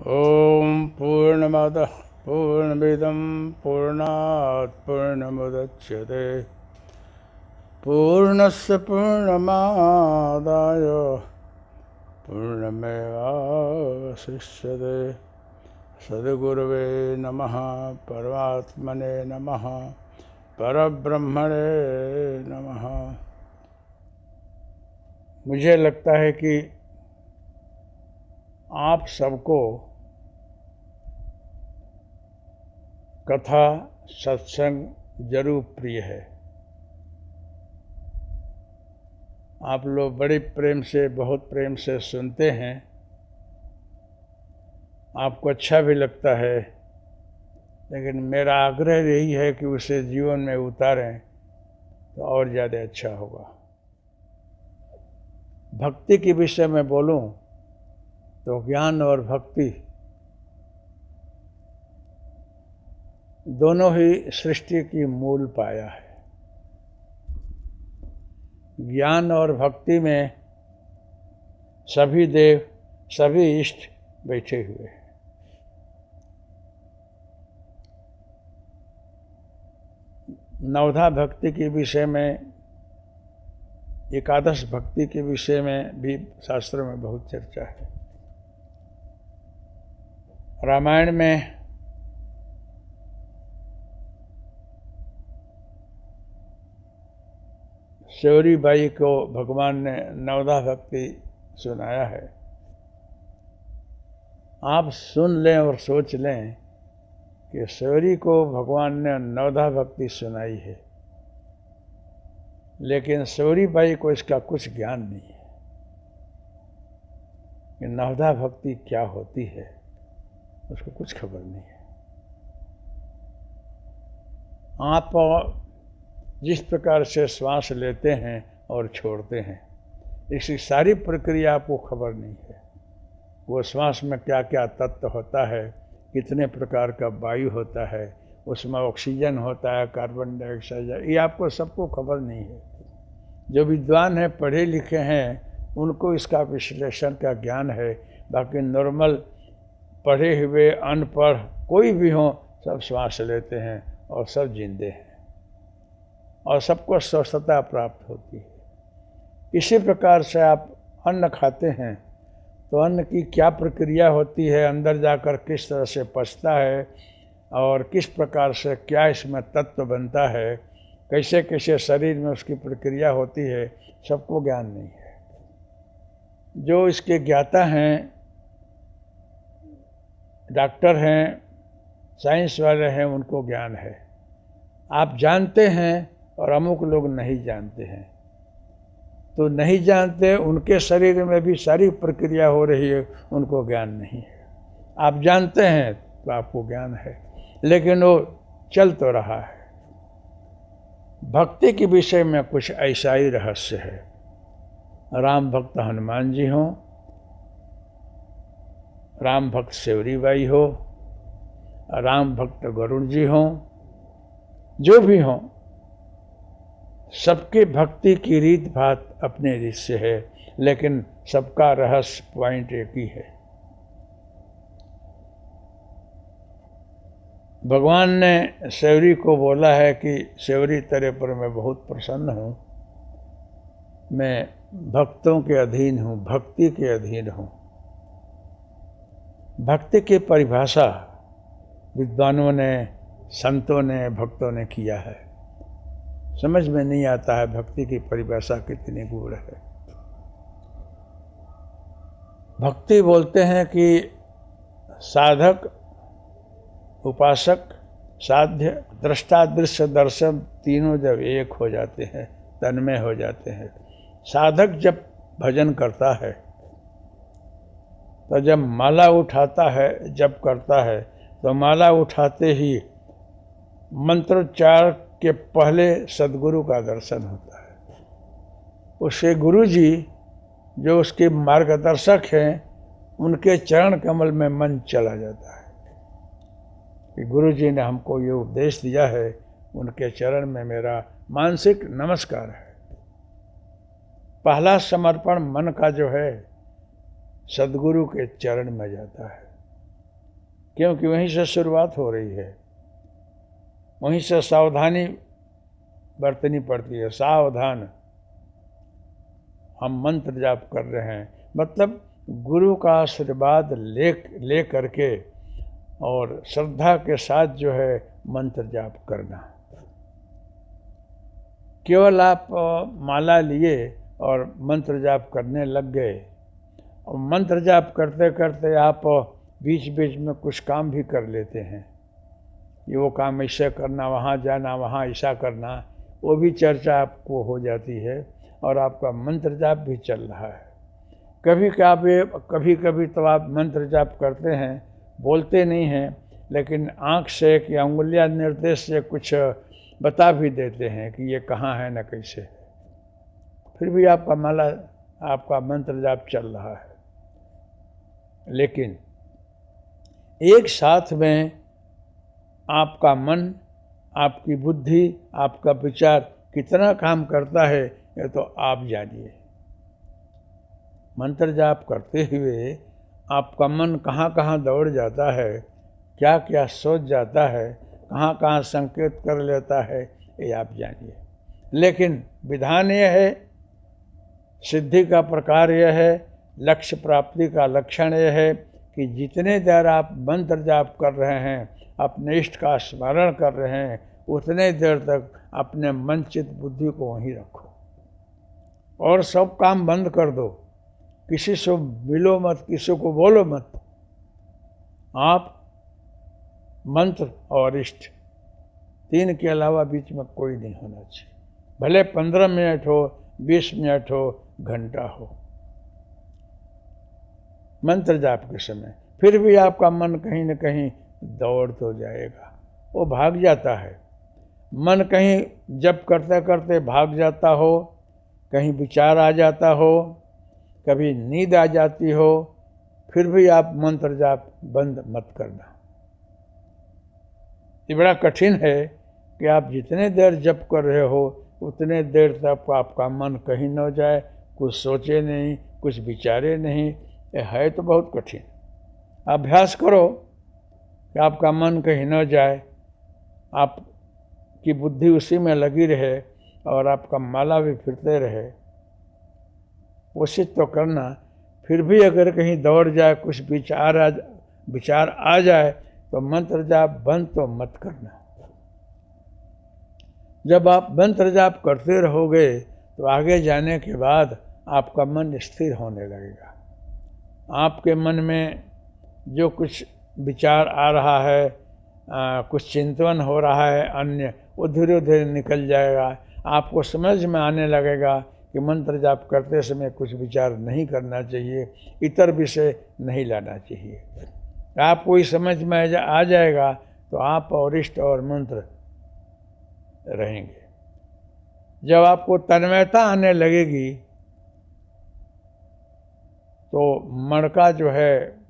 ॐ पूर्णमदः पूर्णमिदं पूर्णात् पूर्णमुदच्यते पूर्णस्य पूर्णमादाय पूर्णमेवावशिष्यते। सद्गुरुवे नमः, परमात्मने नमः, परब्रह्मणे नमः। मुझे लगता है कि आप सबको कथा सत्संग जरूर प्रिय है। आप लोग बड़े प्रेम से, बहुत प्रेम से सुनते हैं, आपको अच्छा भी लगता है, लेकिन मेरा आग्रह यही है कि उसे जीवन में उतारें तो और ज़्यादा अच्छा होगा। भक्ति के विषय में बोलूं तो ज्ञान और भक्ति दोनों ही सृष्टि की मूल पाया है। ज्ञान और भक्ति में सभी देव, सभी इष्ट बैठे हुए हैं। नवधा भक्ति के विषय में, एकादश भक्ति के विषय में भी शास्त्रों में बहुत चर्चा है। रामायण में शौरी बाई को भगवान ने नवधा भक्ति सुनाया है। आप सुन लें और सोच लें कि शौरी को भगवान ने नवधा भक्ति सुनाई है, लेकिन शौरी बाई को इसका कुछ ज्ञान नहीं है कि नवधा भक्ति क्या होती है। उसको कुछ खबर नहीं है। आप जिस प्रकार से श्वास लेते हैं और छोड़ते हैं, इसकी सारी प्रक्रिया आपको खबर नहीं है। वो श्वास में क्या क्या तत्व होता है, कितने प्रकार का वायु होता है, उसमें ऑक्सीजन होता है, कार्बन डाइऑक्साइड, ये आपको सबको खबर नहीं है। जो विद्वान हैं, पढ़े लिखे हैं, उनको इसका विश्लेषण का ज्ञान है। बाकी नॉर्मल पढ़े हुए अनपढ़ कोई भी हो, सब श्वास लेते हैं और सब जिंदे हैं और सबको स्वस्थता प्राप्त होती है। इसी प्रकार से आप अन्न खाते हैं तो अन्न की क्या प्रक्रिया होती है, अंदर जाकर किस तरह से पचता है और किस प्रकार से क्या इसमें तत्व बनता है, कैसे कैसे शरीर में उसकी प्रक्रिया होती है, सबको ज्ञान नहीं है। जो इसके ज्ञाता हैं, डॉक्टर हैं, साइंस वाले हैं, उनको ज्ञान है। आप जानते हैं और अमुक लोग नहीं जानते हैं। तो नहीं जानते, उनके शरीर में भी सारी प्रक्रिया हो रही है, उनको ज्ञान नहीं है। आप जानते हैं तो आपको ज्ञान है, लेकिन वो चल तो रहा है। भक्ति के विषय में कुछ ऐसा ही रहस्य है। राम भक्त हनुमान जी हों, राम भक्त शौरी बाई हो, राम भक्त गरुड़ जी हों, जो भी हों, सबके भक्ति की रीत भात अपने रीत से है, लेकिन सबका रहस्य पॉइंट एक ही है। भगवान ने शौरी को बोला है कि शौरी, तेरे पर मैं बहुत प्रसन्न हूँ, मैं भक्तों के अधीन हूँ, भक्ति के अधीन हूँ। भक्ति की परिभाषा विद्वानों ने, संतों ने, भक्तों ने किया है। समझ में नहीं आता है भक्ति की परिभाषा कितनी गूढ़ है। भक्ति बोलते हैं कि साधक, उपासक, साध्य, दृष्टा, दृश्य, दर्शन तीनों जब एक हो जाते हैं, तन्मय हो जाते हैं। साधक जब भजन करता है, तो जब माला उठाता है, जब करता है, तो माला उठाते ही मंत्रोच्चार के पहले सद्गुरु का दर्शन होता है। उसके गुरु जी जो उसके मार्गदर्शक हैं, उनके चरण कमल में मन चला जाता है कि गुरु जी ने हमको ये उपदेश दिया है, उनके चरण में मेरा मानसिक नमस्कार है। पहला समर्पण मन का जो है, सद्गुरु के चरण में जाता है। क्योंकि वहीं से शुरुआत हो रही है, वहीं से सावधानी बरतनी पड़ती है। सावधान, हम मंत्र जाप कर रहे हैं, मतलब गुरु का आशीर्वाद ले करके और श्रद्धा के साथ जो है मंत्र जाप करना। केवल आप माला लिए और मंत्र जाप करने लग गए, और मंत्र जाप करते करते आप बीच बीच में कुछ काम भी कर लेते हैं, ये वो काम ऐसे करना, वहाँ जाना, वहाँ ऐसा करना, वो भी चर्चा आपको हो जाती है और आपका मंत्र जाप भी चल रहा है। कभी कभी तो आप मंत्र जाप करते हैं, बोलते नहीं हैं, लेकिन आँख से या उंगलियां निर्देश से कुछ बता भी देते हैं कि ये कहाँ है न कैसे है, फिर भी आपका मंत्र जाप चल रहा है। लेकिन एक साथ में आपका मन, आपकी बुद्धि, आपका विचार कितना काम करता है ये तो आप जानिए। मंत्र जाप करते हुए आपका मन कहाँ कहाँ दौड़ जाता है, क्या क्या सोच जाता है, कहाँ कहाँ संकेत कर लेता है, ये आप जानिए। लेकिन विधान यह है, सिद्धि का प्रकार यह है, लक्ष्य प्राप्ति का लक्षण यह है कि जितने देर आप मंत्र जाप कर रहे हैं, अपने इष्ट का स्मरण कर रहे हैं, उतने देर तक अपने मन चित बुद्धि को वहीं रखो और सब काम बंद कर दो। किसी से मिलो मत, किसी को बोलो मत। आप मंत्र और इष्ट, तीन के अलावा बीच में कोई नहीं होना चाहिए। भले 15 मिनट हो, 20 मिनट हो, घंटा हो मंत्र जाप के समय, फिर भी आपका मन कहीं न कहीं दौड़ तो जाएगा, वो भाग जाता है। मन कहीं जप करते करते भाग जाता हो, कहीं विचार आ जाता हो, कभी नींद आ जाती हो, फिर भी आप मंत्र जाप बंद मत करना। ये बड़ा कठिन है कि आप जितने देर जप कर रहे हो उतने देर तक आपका मन कहीं न जाए, कुछ सोचे नहीं, कुछ विचारे नहीं। ये है तो बहुत कठिन। अभ्यास करो कि आपका मन कहीं न जाए, आपकी बुद्धि उसी में लगी रहे और आपका माला भी फिरते रहे। कोशिश तो करना, फिर भी अगर कहीं दौड़ जाए, कुछ विचार आ जाए तो मंत्र जाप बंद तो मत करना। जब आप मंत्र जाप करते रहोगे तो आगे जाने के बाद आपका मन स्थिर होने लगेगा। आपके मन में जो कुछ विचार आ रहा है, कुछ चिंतन हो रहा है अन्य, वो धीरे धीरे निकल जाएगा। आपको समझ में आने लगेगा कि मंत्र जाप करते समय कुछ विचार नहीं करना चाहिए, इतर विषय नहीं लाना चाहिए। आपको ही समझ में आ जाएगा तो आप और इष्ट और मंत्र रहेंगे। जब आपको तन्मयता आने लगेगी तो मणका जो है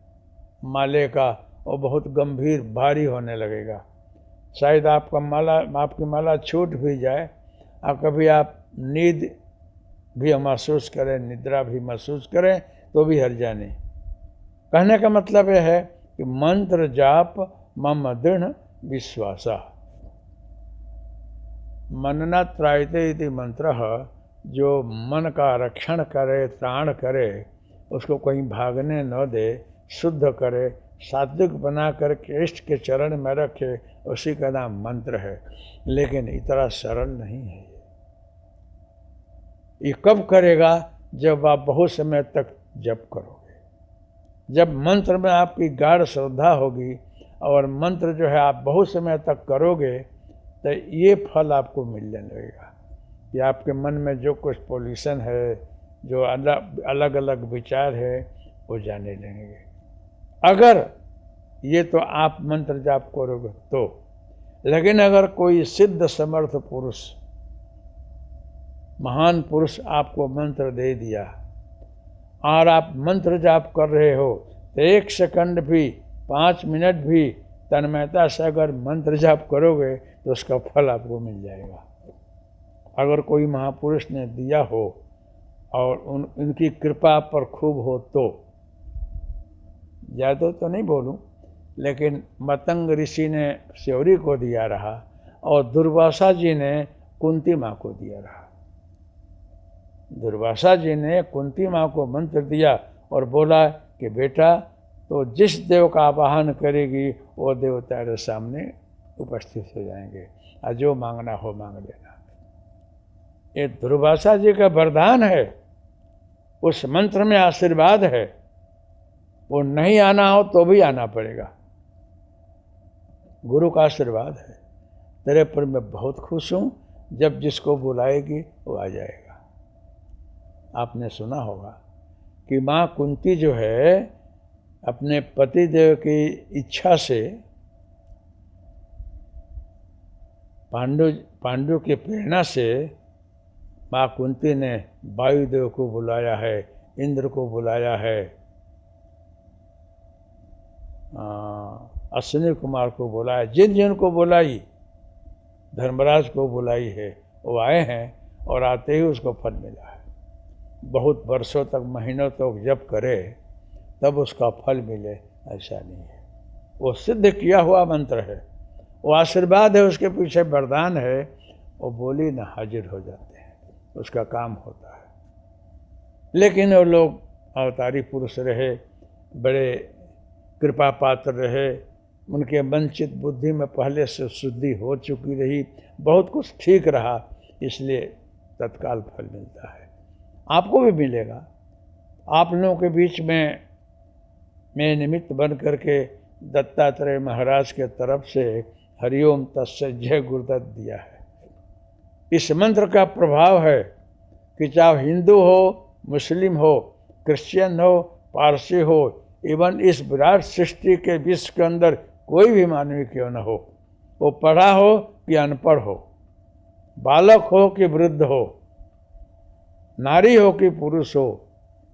माले का, वो बहुत गंभीर भारी होने लगेगा। शायद आपकी माला छूट भी जाए और कभी आप नींद भी महसूस करें, निद्रा भी महसूस करें, तो भी हर्जा नहीं। कहने का मतलब यह है कि मंत्र जाप मम दृढ़ विश्वासा, मनना त्रायते इति मंत्र, जो मन का रक्षण करे, त्राण करे, उसको कहीं भागने न दे, शुद्ध करे, सात्विक बना करके इष्ट के चरण में रखे, उसी का नाम मंत्र है। लेकिन इतना सरल नहीं है। ये कब करेगा? जब आप बहुत समय तक जप करोगे। जब मंत्र में आपकी गाढ़ श्रद्धा होगी और मंत्र जो है आप बहुत समय तक करोगे तो ये फल आपको मिलने लगेगा कि आपके मन में जो कुछ पॉल्यूशन है, जो अलग अलग विचार है, वो जाने लगेंगे। अगर ये तो आप मंत्र जाप करोगे तो। लेकिन अगर कोई सिद्ध समर्थ पुरुष, महान पुरुष आपको मंत्र दे दिया और आप मंत्र जाप कर रहे हो, तो 1 सेकंड भी, 5 मिनट भी तन्मयता से अगर मंत्र जाप करोगे तो उसका फल आपको मिल जाएगा। अगर कोई महापुरुष ने दिया हो और उनकी कृपा पर खूब हो तो, ज़्यादा तो नहीं बोलूं, लेकिन मतंग ऋषि ने श्योरी को दिया रहा और दुर्वासा जी ने कुंती माँ को दिया रहा। दुर्वासा जी ने कुंती माँ को मंत्र दिया और बोला कि बेटा तो जिस देव का आवाहन करेगी वो देव तेरे सामने उपस्थित हो जाएंगे और जो मांगना हो मांग लेना। ये दुर्वासा जी का वरदान है, उस मंत्र में आशीर्वाद है। वो नहीं आना हो तो भी आना पड़ेगा, गुरु का आशीर्वाद है। तेरे पर मैं बहुत खुश हूँ, जब जिसको बुलाएगी वो आ जाएगा। आपने सुना होगा कि माँ कुंती जो है अपने पति देव की इच्छा से पांडु की प्रेरणा से माँ कुंती ने वायुदेव को बुलाया है, इंद्र को बुलाया है, अश्विनी कुमार को बुलाया, जिन जिन को बुलाई, धर्मराज को बुलाई है, वो आए हैं और आते ही उसको फल मिला है। बहुत वर्षों तक, महीनों तक जप करे तब उसका फल मिले ऐसा नहीं है। वो सिद्ध किया हुआ मंत्र है, वो आशीर्वाद है, उसके पीछे वरदान है। वो बोली न हाजिर हो जाते हैं, उसका काम होता है। लेकिन वो लोग अवतारी पुरुष रहे, बड़े कृपा पात्र रहे, उनके मनचित बुद्धि में पहले से शुद्धि हो चुकी रही, बहुत कुछ ठीक रहा, इसलिए तत्काल फल मिलता है। आपको भी मिलेगा। आप लोगों के बीच में मैं निमित्त बन करके दत्तात्रेय महाराज के तरफ से हरिओम तत्सत जय गुरुदत्त दिया है। इस मंत्र का प्रभाव है कि चाहे हिंदू हो, मुस्लिम हो, क्रिश्चियन हो, पारसी हो, इवन इस विराट सृष्टि के विश्व के अंदर कोई भी मानवी क्यों न हो, वो पढ़ा हो कि अनपढ़ हो, बालक हो कि वृद्ध हो, नारी हो कि पुरुष हो,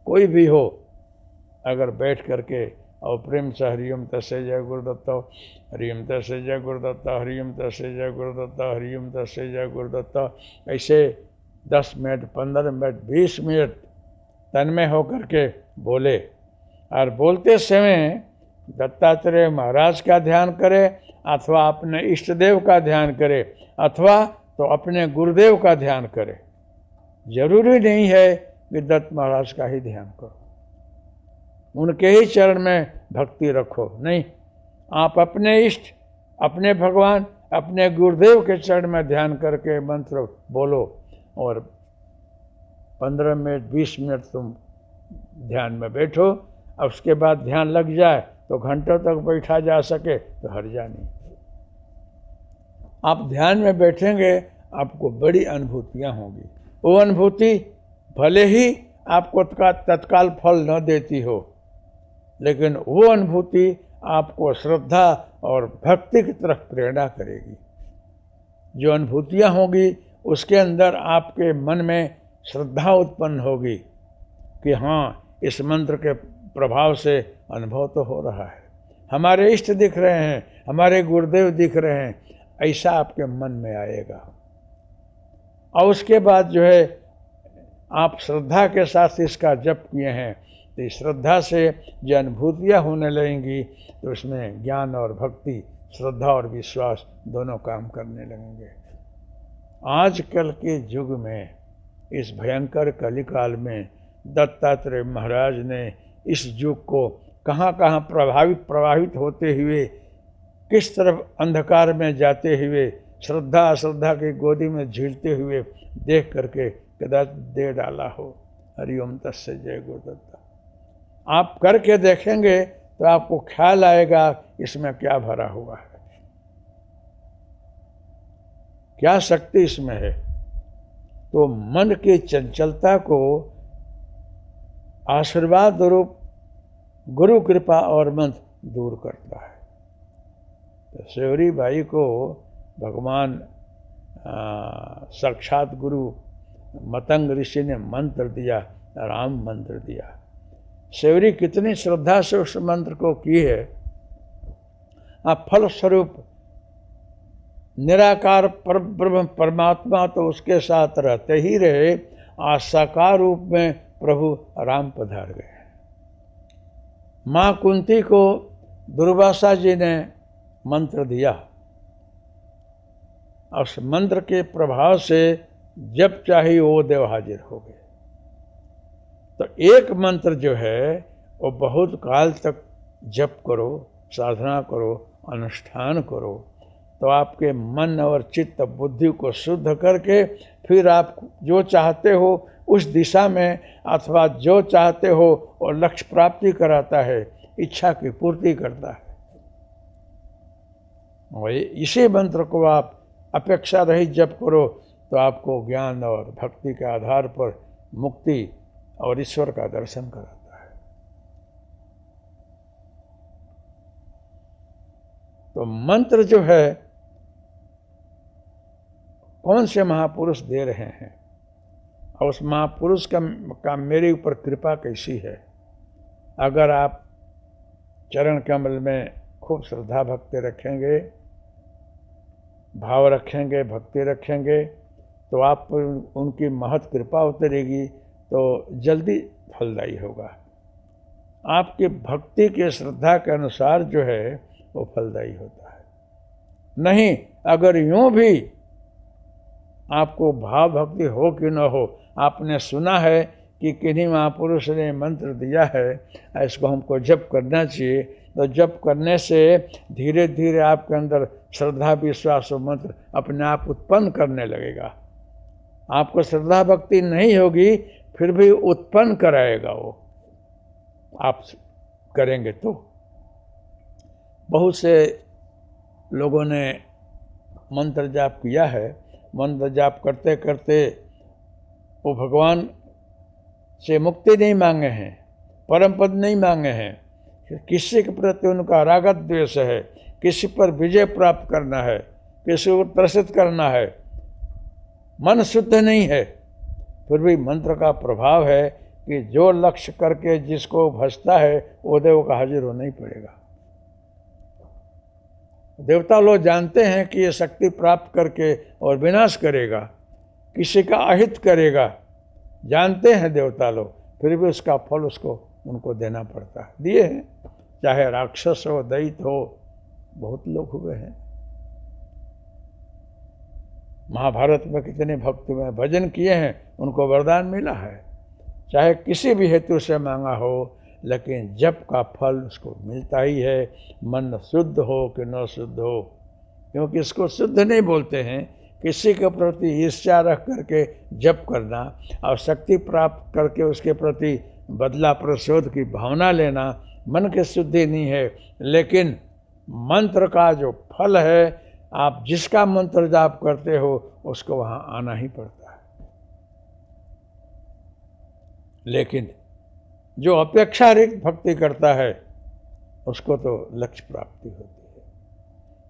कोई भी हो, अगर बैठ करके और प्रेम से हरिओम तस्य जय गुरुदत्त, हरिओम तस्य जय गुरुदत्त, हरिओम तस्य जय गुरुदत्त, हरिओम तस्य जय गुरुदत्त, ऐसे 10 मिनट, 15 मिनट, 20 मिनट तन्मय होकर के बोले। और बोलते समय दत्तात्रेय महाराज का ध्यान करे, अथवा अपने इष्ट देव का ध्यान करे, अथवा तो अपने गुरुदेव का ध्यान करे। जरूरी नहीं है कि दत्त महाराज का ही ध्यान करो, उनके ही चरण में भक्ति रखो, नहीं, आप अपने इष्ट, अपने भगवान, अपने गुरुदेव के चरण में ध्यान करके मंत्र बोलो और 15 मिनट, 20 मिनट तुम ध्यान में बैठो। अब उसके बाद ध्यान लग जाए तो घंटों तक बैठा जा सके तो हर्जा नहीं। आप ध्यान में बैठेंगे, आपको बड़ी अनुभूतियाँ होंगी। वो अनुभूति भले ही आपको तत्काल फल न देती हो, लेकिन वो अनुभूति आपको श्रद्धा और भक्ति की तरफ प्रेरणा करेगी। जो अनुभूतियाँ होंगी उसके अंदर आपके मन में श्रद्धा उत्पन्न होगी कि हाँ, इस मंत्र के प्रभाव से अनुभव तो हो रहा है, हमारे इष्ट दिख रहे हैं, हमारे गुरुदेव दिख रहे हैं, ऐसा आपके मन में आएगा। और उसके बाद जो है आप श्रद्धा के साथ इसका जप किए हैं तो इस श्रद्धा से जो अनुभूतियाँ होने लगेंगी तो उसमें ज्ञान और भक्ति, श्रद्धा और विश्वास दोनों काम करने लगेंगे। आजकल के युग में, इस भयंकर कलिकाल में दत्तात्रेय महाराज ने इस युग को कहाँ कहाँ प्रभावित होते हुए, किस तरफ अंधकार में जाते हुए, श्रद्धा अश्रद्धा की गोदी में झीलते हुए देख करके कदाच दे डाला हो। हरिओम तस्य जय गुरुदत्त। आप करके देखेंगे तो आपको ख्याल आएगा इसमें क्या भरा हुआ है, क्या शक्ति इसमें है। तो मन की चंचलता को आशीर्वाद रूप गुरु कृपा और मंत्र दूर करता है। तो श्योरी बाई को भगवान साक्षात गुरु मतंग ऋषि ने मंत्र दिया, राम मंत्र दिया। श्योरी कितनी श्रद्धा से उस मंत्र को की है। आप फल स्वरूप निराकार परब्रह्म परमात्मा तो उसके साथ रहते ही रहे, आज साकार रूप में प्रभु राम पधार गए। माँ कुंती को दुर्वासा जी ने मंत्र दिया, उस मंत्र के प्रभाव से जब चाहे वो देव हाजिर हो गए। तो एक मंत्र जो है वो बहुत काल तक जप करो, साधना करो, अनुष्ठान करो, तो आपके मन और चित्त बुद्धि को शुद्ध करके फिर आप जो चाहते हो उस दिशा में अथवा जो चाहते हो और लक्ष्य प्राप्ति कराता है, इच्छा की पूर्ति करता है। और इसी मंत्र को आप अपेक्षा रहित जप करो तो आपको ज्ञान और भक्ति के आधार पर मुक्ति और ईश्वर का दर्शन कराता है। तो मंत्र जो है कौन से महापुरुष दे रहे हैं और उस महापुरुष का मेरे ऊपर कृपा कैसी है। अगर आप चरण कमल में खूब श्रद्धा भक्ति रखेंगे, भाव रखेंगे, भक्ति रखेंगे, तो आप पर उनकी महत कृपा उतरेगी तो जल्दी फलदायी होगा। आपकी भक्ति के श्रद्धा के अनुसार जो है वो फलदायी होता है। नहीं, अगर यूं भी आपको भाव भक्ति हो कि न हो, आपने सुना है कि किन्हीं महापुरुष ने मंत्र दिया है, इसको हमको जप करना चाहिए, तो जप करने से धीरे धीरे आपके अंदर श्रद्धा विश्वास और मंत्र अपने आप उत्पन्न करने लगेगा। आपको श्रद्धा भक्ति नहीं होगी फिर भी उत्पन्न कराएगा वो, आप करेंगे तो। बहुत से लोगों ने मंत्र जाप किया है, मंत्र जाप करते करते वो भगवान से मुक्ति नहीं मांगे हैं, परम पद नहीं मांगे हैं, किसी के प्रति उनका रागत द्वेष है, किसी पर विजय प्राप्त करना है, किसी को त्रसित करना है, मन शुद्ध नहीं है, फिर भी मंत्र का प्रभाव है कि जो लक्ष्य करके जिसको भजता है वो देव का हाजिर होना ही पड़ेगा। देवता लोग जानते हैं कि ये शक्ति प्राप्त करके और विनाश करेगा, किसी का अहित करेगा, जानते हैं देवता लोग, फिर भी उसका फल उसको उनको देना पड़ता है। दिए हैं, चाहे राक्षस हो, दैत्य हो, बहुत लोग हुए हैं। महाभारत में कितने भक्त में भजन किए हैं, उनको वरदान मिला है, चाहे किसी भी हेतु से मांगा हो, लेकिन जप का फल उसको मिलता ही है, मन शुद्ध हो कि न शुद्ध हो। क्योंकि इसको शुद्ध नहीं बोलते हैं, किसी के प्रति ईर्ष्या रख करके जप करना और शक्ति प्राप्त करके उसके प्रति बदला प्रतिशोध की भावना लेना मन की शुद्धि नहीं है। लेकिन मंत्र का जो फल है, आप जिसका मंत्र जाप करते हो उसको वहाँ आना ही पड़ता है। लेकिन जो अपेक्षाकृत भक्ति करता है उसको तो लक्ष्य प्राप्ति होती है।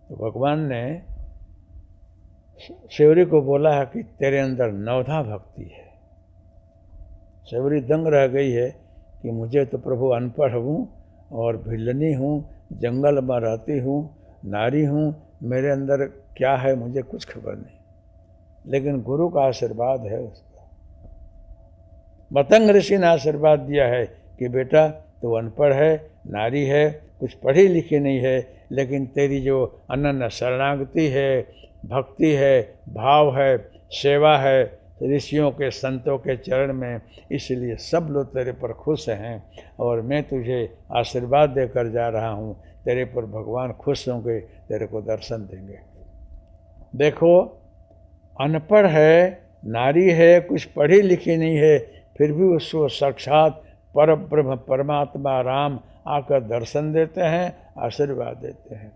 तो भगवान ने सेवरी को बोला है कि तेरे अंदर नवधा भक्ति है। सेवरी दंग रह गई है कि मुझे तो प्रभु अनपढ़ हूँ और भिल्लनी हूँ, जंगल में रहती हूँ, नारी हूँ, मेरे अंदर क्या है मुझे कुछ खबर नहीं। लेकिन गुरु का आशीर्वाद है उसका। मतंग ऋषि ने आशीर्वाद दिया है कि बेटा तू अनपढ़ है, नारी है, कुछ पढ़ी लिखी नहीं है, लेकिन तेरी जो अनन्य शरणागति है, भक्ति है, भाव है, सेवा है ऋषियों के संतों के चरण में, इसलिए सब लोग तेरे पर खुश हैं और मैं तुझे आशीर्वाद देकर जा रहा हूँ। तेरे पर भगवान खुश होंगे, तेरे को दर्शन देंगे। देखो, अनपढ़ है, नारी है, कुछ पढ़ी लिखी नहीं है, फिर भी उसको साक्षात परब्रह्म परमात्मा राम आकर दर्शन देते हैं, आशीर्वाद देते हैं।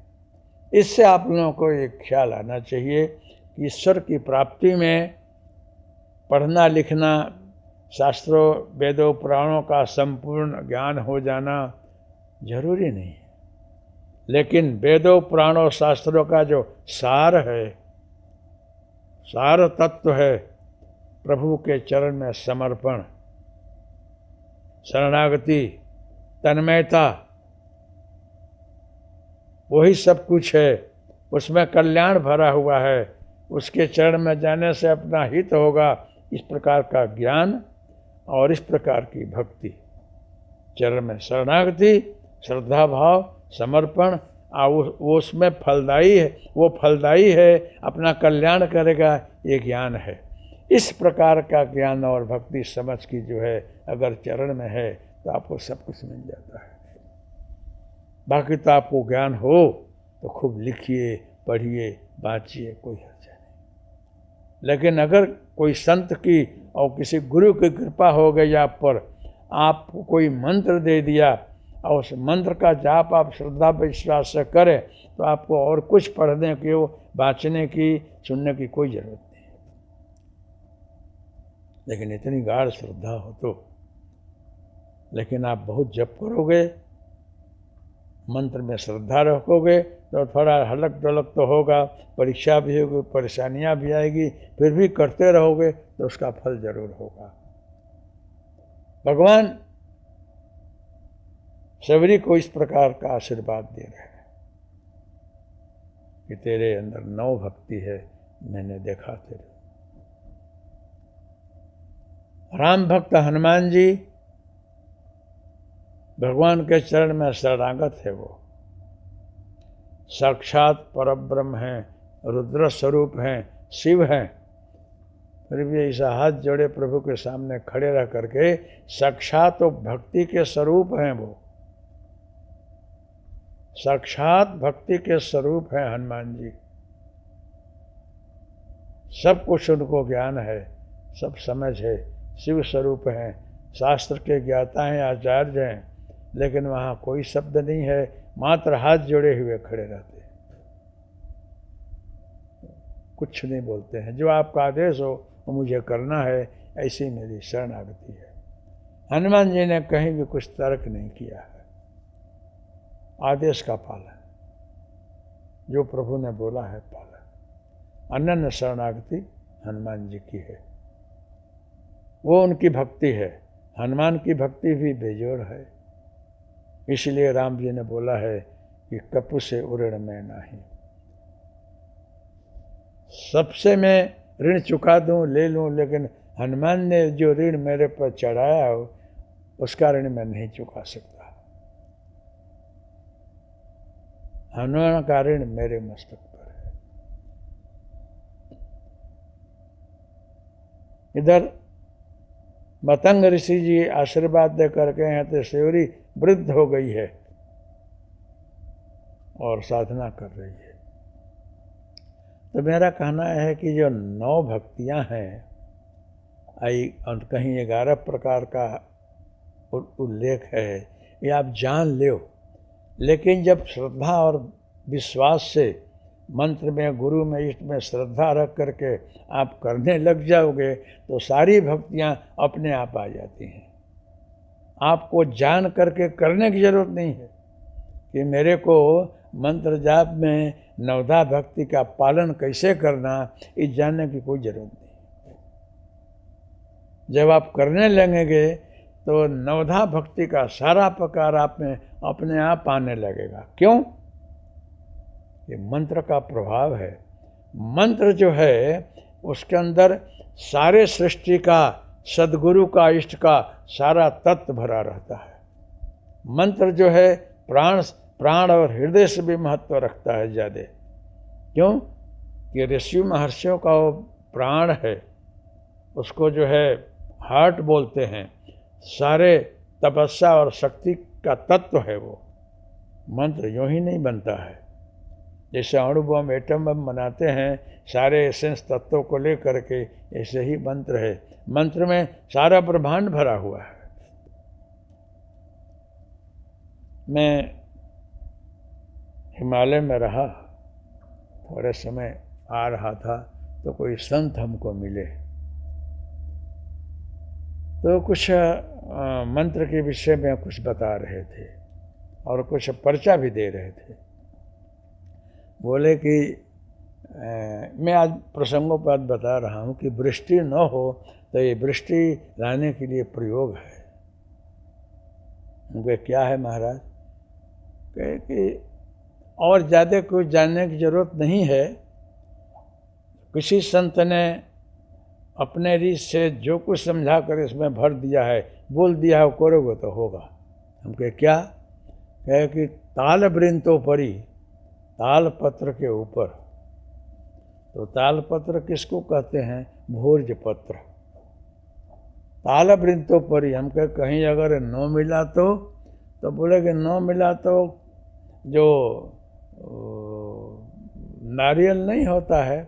इससे आप लोगों को एक ख्याल आना चाहिए कि ईश्वर की प्राप्ति में पढ़ना लिखना, शास्त्रों वेदों पुराणों का संपूर्ण ज्ञान हो जाना जरूरी नहीं है, लेकिन वेदों पुराणों शास्त्रों का जो सार है, सार तत्व है, प्रभु के चरण में समर्पण, शरणागति, तन्मयता, वही सब कुछ है। उसमें कल्याण भरा हुआ है। उसके चरण में जाने से अपना हित होगा, इस प्रकार का ज्ञान और इस प्रकार की भक्ति। चरण में शरणागति, श्रद्धा भाव, समर्पण वो उसमें फलदायी है, वो फलदायी है, अपना कल्याण करेगा, ये ज्ञान है। इस प्रकार का ज्ञान और भक्ति समझ की जो है अगर चरण में है तो आपको सब कुछ मिल जाता है। बाकी तो आपको ज्ञान हो तो खूब लिखिए, पढ़िए, बाँचिए, कोई हर्ज नहीं। लेकिन अगर कोई संत की और किसी गुरु की कृपा हो गई आप पर, आपको कोई मंत्र दे दिया और उस मंत्र का जाप आप श्रद्धा विश्वास से करें तो आपको और कुछ पढ़ने की, बाँचने की, सुनने की कोई ज़रूरत नहीं। लेकिन इतनी गाढ़ श्रद्धा हो तो, लेकिन आप बहुत जप करोगे, मंत्र में श्रद्धा रखोगे तो थोड़ा हलक डलक तो होगा, परीक्षा भी होगी, परेशानियां भी आएगी, फिर भी करते रहोगे तो उसका फल जरूर होगा। भगवान सबरी को इस प्रकार का आशीर्वाद दे रहे हैं कि तेरे अंदर 9 भक्ति है, मैंने देखा तेरे। राम भक्त हनुमान जी भगवान के चरण में शरणागत है। वो साक्षात परब्रह्म हैं, रुद्र स्वरूप हैं, शिव हैं, फिर भी ऐसा हाथ जोड़े प्रभु के सामने खड़े रह करके साक्षात तो भक्ति के स्वरूप हैं। वो साक्षात भक्ति के स्वरूप हैं हनुमान जी। सब कुछ उनको ज्ञान है, सब समझ है, शिव स्वरूप हैं, शास्त्र के ज्ञाता हैं, आचार्य हैं, लेकिन वहाँ कोई शब्द नहीं है, मात्र हाथ जोड़े हुए खड़े रहते हैं, कुछ नहीं बोलते हैं। जो आपका आदेश हो वो मुझे करना है, ऐसी मेरी शरणागति है। हनुमान जी ने कहीं भी कुछ तर्क नहीं किया है, आदेश का पालन, जो प्रभु ने बोला है पालन। अनन्य शरणागति हनुमान जी की है, वो उनकी भक्ति है। हनुमान की भक्ति भी बेजोड़ है, इसलिए राम जी ने बोला है कि कपु से उऋण मैं नाही। सबसे मैं ऋण चुका दूं, ले लूं, लेकिन हनुमान ने जो ऋण मेरे पर चढ़ाया हो उसका ऋण मैं नहीं चुका सकता। हनुमान का ऋण मेरे मस्तक पर है। इधर मतंग ऋषि जी आशीर्वाद दे करके हैं तो सेवरी वृद्ध हो गई है और साधना कर रही है। तो मेरा कहना है कि जो 9 भक्तियां हैं, कहीं 11 प्रकार का उल्लेख है, ये आप जान लो। लेकिन जब श्रद्धा और विश्वास से मंत्र में, गुरु में, इष्ट में श्रद्धा रख करके आप करने लग जाओगे तो सारी भक्तियां अपने आप आ जाती हैं। आपको जान करके करने की जरूरत नहीं है कि मेरे को मंत्र जाप में नवधा भक्ति का पालन कैसे करना, इस जानने की कोई जरूरत नहीं। जब आप करने लगेंगे तो नवधा भक्ति का सारा प्रकार आप में अपने आप आने लगेगा। क्यों? ये मंत्र का प्रभाव है। मंत्र जो है उसके अंदर सारे सृष्टि का, सद्गुरु का, इष्ट का सारा तत्व भरा रहता है। मंत्र जो है प्राण और हृदय से भी महत्व रखता है ज़्यादा। क्यों? कि ऋषि महर्षियों का वो प्राण है, उसको जो है हार्ट बोलते हैं। सारे तपस्या और शक्ति का तत्व है वो। मंत्र यूँ ही नहीं बनता है। जैसे अणु बम, एटम बम बनाते हैं सारे एसेंस तत्वों को लेकर के, ऐसे ही मंत्र है। मंत्र में सारा ब्रह्मांड भरा हुआ है। मैं हिमालय में रहा, थोड़े समय आ रहा था तो कोई संत हमको मिले, तो कुछ मंत्र के विषय में कुछ बता रहे थे और कुछ पर्चा भी दे रहे थे। बोले कि मैं आज प्रसंगोपात बता रहा हूँ कि वृष्टि न हो तो ये वृष्टि लाने के लिए प्रयोग है। उनके क्या है महाराज? कहे कि और ज़्यादा कुछ जानने की ज़रूरत नहीं है। किसी संत ने अपने रीत से जो कुछ समझा कर इसमें भर दिया है, बोल दिया है, वो करोगे तो होगा। हम कहे क्या? कहे कि ताल वृंतो परी, ताल पत्र के ऊपर। तो ताल पत्र किसको कहते हैं? भोज पत्र। ताल वृंतो परी, हम कहीं अगर न मिला तो बोले कि न मिला तो जो नारियल नहीं होता है,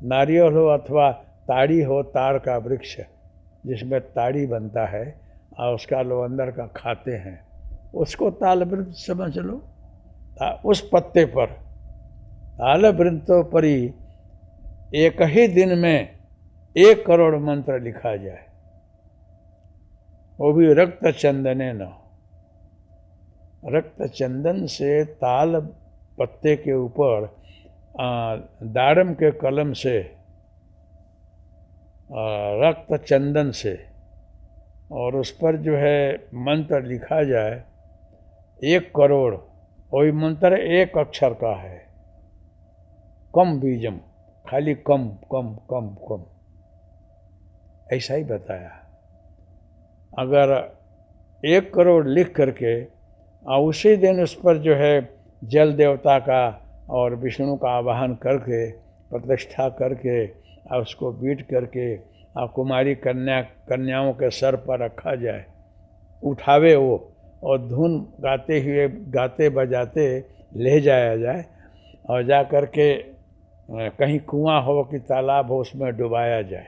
नारियल हो अथवा ताड़ी हो, ताड़ का वृक्ष जिसमें ताड़ी बनता है और उसका लोग अंदर का खाते हैं, उसको ताल वृंत समझ लो। उस पत्ते पर ताल वृंतो परी एक ही दिन में 1 करोड़ मंत्र लिखा जाए, वो भी रक्त चंदने न। रक्त चंदन से ताल पत्ते के ऊपर दाड़म के कलम से, रक्त चंदन से, और उस पर जो है मंत्र लिखा जाए 1 करोड़। वही मंत्र 1 अक्षर का है, कम बीजम, खाली कम कम कम कम, ऐसा ही बताया। अगर 1 करोड़ लिख करके और उसी दिन उस पर जो है जल देवता का और विष्णु का आवाहन करके, प्रतिष्ठा करके और उसको बीट करके और कुमारी कन्याओं के सर पर रखा जाए, उठावे वो, और धुन गाते हुए गाते बजाते ले जाया जाए और जा कर के कहीं कुआं हो कि तालाब हो उसमें डुबाया जाए।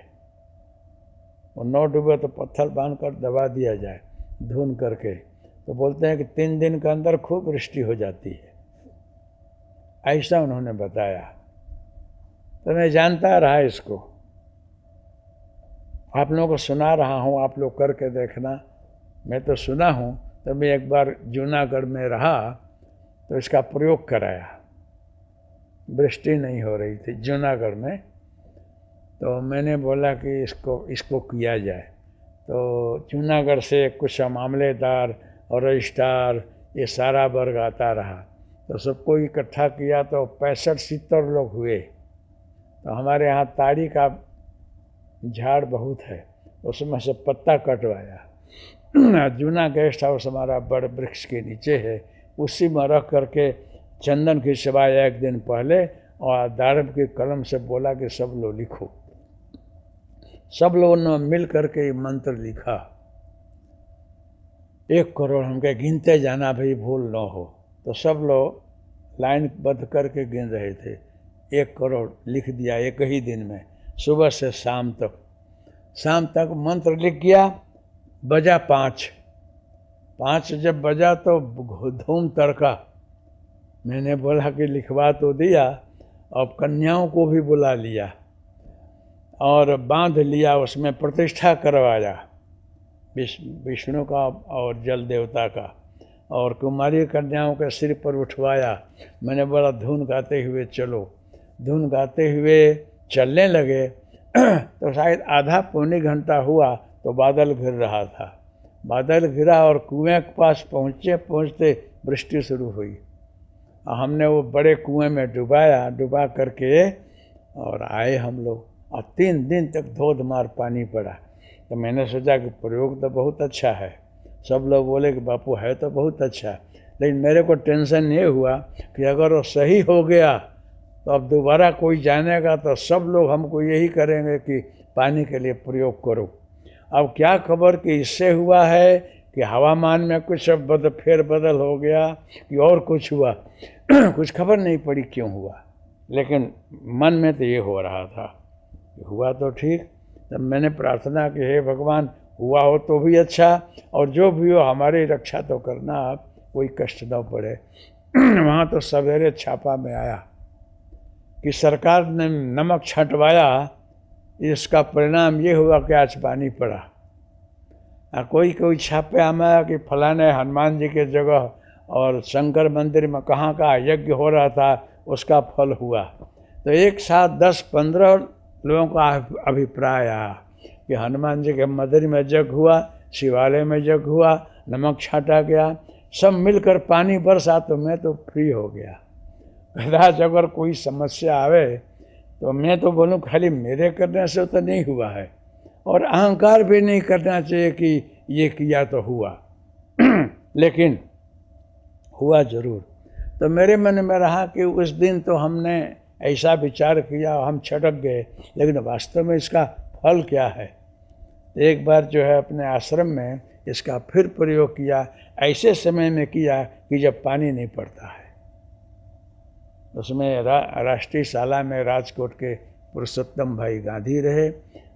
और न डूबे तो पत्थर बांध कर दबा दिया जाए धुन करके। तो बोलते हैं कि 3 दिन के अंदर खूब वृष्टि हो जाती है, ऐसा उन्होंने बताया। तो मैं जानता रहा इसको, आप लोगों को सुना रहा हूँ, आप लोग करके देखना। मैं तो सुना हूँ, तो मैं एक बार जूनागढ़ में रहा तो इसका प्रयोग कराया। वृष्टि नहीं हो रही थी जूनागढ़ में, तो मैंने बोला कि इसको किया जाए। तो जूनागढ़ से कुछ मामलेदार और रजिस्ट्रार ये सारा वर्ग आता रहा, तो सबको इकट्ठा किया तो 65-70 लोग हुए। तो हमारे यहाँ ताड़ी का झाड़ बहुत है, उसमें से पत्ता कटवाया। जूना गेस्ट हाउस हमारा बड़ वृक्ष के नीचे है, उसी में रख करके चंदन की सिवाय 1 दिन पहले और दाड़म की कलम से बोला कि सब लोग लिखो। सब लोगों ने मिल करके मंत्र लिखा। 1 करोड़ हम कहे गिनते जाना भाई भूल न हो। तो सब लोग लाइन बंद करके गिन रहे थे। 1 करोड़ लिख दिया एक ही दिन में, सुबह से शाम तक। शाम तक मंत्र लिख गया। बजा 5 जब बजा तो धूम तड़का। मैंने बोला कि लिखवा तो दिया, अब कन्याओं को भी बुला लिया और बांध लिया, उसमें प्रतिष्ठा करवाया विष्णु का और जल देवता का, और कुमारी कन्याओं के सिर पर उठवाया। मैंने बोला धुन गाते हुए चलो। धुन गाते हुए चलने लगे तो शायद आधा पौने घंटा हुआ तो बादल घिर रहा था। बादल घिरा और कुएं के पास पहुँचते वृष्टि शुरू हुई। हमने वो बड़े कुएं में डुबा करके और आए हम लोग, और 3 दिन तक धोधमार पानी पड़ा। तो मैंने सोचा कि प्रयोग तो बहुत अच्छा है। सब लोग बोले कि बापू है तो बहुत अच्छा, लेकिन मेरे को टेंशन ये हुआ कि अगर वो सही हो गया तो अब दोबारा कोई जानेगा तो सब लोग हमको यही करेंगे कि पानी के लिए प्रयोग करो। अब क्या खबर कि इससे हुआ है कि हवामान में कुछ फेरबदल हो गया कि और कुछ हुआ। कुछ खबर नहीं पड़ी क्यों हुआ, लेकिन मन में तो ये हो रहा था। हुआ तो ठीक। तब मैंने प्रार्थना की, हे भगवान हुआ हो तो भी अच्छा, और जो भी हो हमारी रक्षा तो करना, आप कोई कष्ट न पड़े। वहाँ तो सवेरे छापा में आया कि सरकार ने नमक छंटवाया, इसका परिणाम ये हुआ कि आज पानी पड़ा। कोई छापे में आया कि फलाने हनुमान जी के जगह और शंकर मंदिर में कहाँ का यज्ञ हो रहा था, उसका फल हुआ। तो एक साथ 10-15 लोगों का अभिप्राय आया कि हनुमान जी के मंदिर में यज्ञ हुआ, शिवालय में यज्ञ हुआ, नमक छाटा गया, सब मिलकर पानी बरसा। तो मैं तो फ्री हो गया। कदाच अगर कोई समस्या आवे तो मैं तो बोलूँ खाली मेरे करने से तो नहीं हुआ है, और अहंकार भी नहीं करना चाहिए कि ये किया तो हुआ। लेकिन हुआ जरूर। तो मेरे मन में रहा कि उस दिन तो हमने ऐसा विचार किया, हम छटक गए, लेकिन वास्तव में इसका फल क्या है। एक बार जो है अपने आश्रम में इसका फिर प्रयोग किया, ऐसे समय में किया कि जब पानी नहीं पड़ता है। उसमें राष्ट्रीय शाला में राजकोट के पुरुषोत्तम भाई गांधी रहे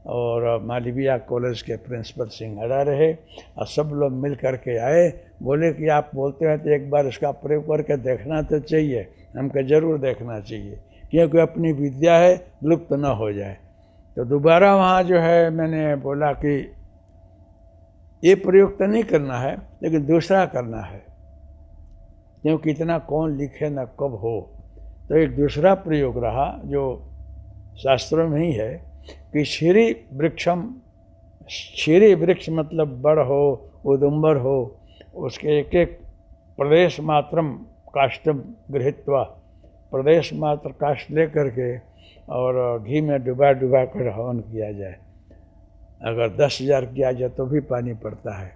और मालवीय कॉलेज के प्रिंसिपल सिंघड़ा रहे, और सब लोग मिल करके आए। बोले कि आप बोलते हैं तो एक बार इसका प्रयोग करके देखना तो चाहिए। हमको ज़रूर देखना चाहिए, क्योंकि अपनी विद्या है, लुप्त न हो जाए। तो दोबारा वहाँ जो है मैंने बोला कि ये प्रयोग तो नहीं करना है, लेकिन दूसरा करना है, क्योंकि इतना कौन लिखे न कब हो। तो एक दूसरा प्रयोग रहा जो शास्त्रों में ही है कि क्षीरी वृक्ष मतलब बड़ हो, उदुम्बर हो, उसके एक एक प्रदेश मात्रम काष्ठम गृहीत्वा, प्रदेश मात्र काष्ठ ले करके और घी में डुबा डुबा कर हवन किया जाए। अगर 10,000 किया जाए तो भी पानी पड़ता है।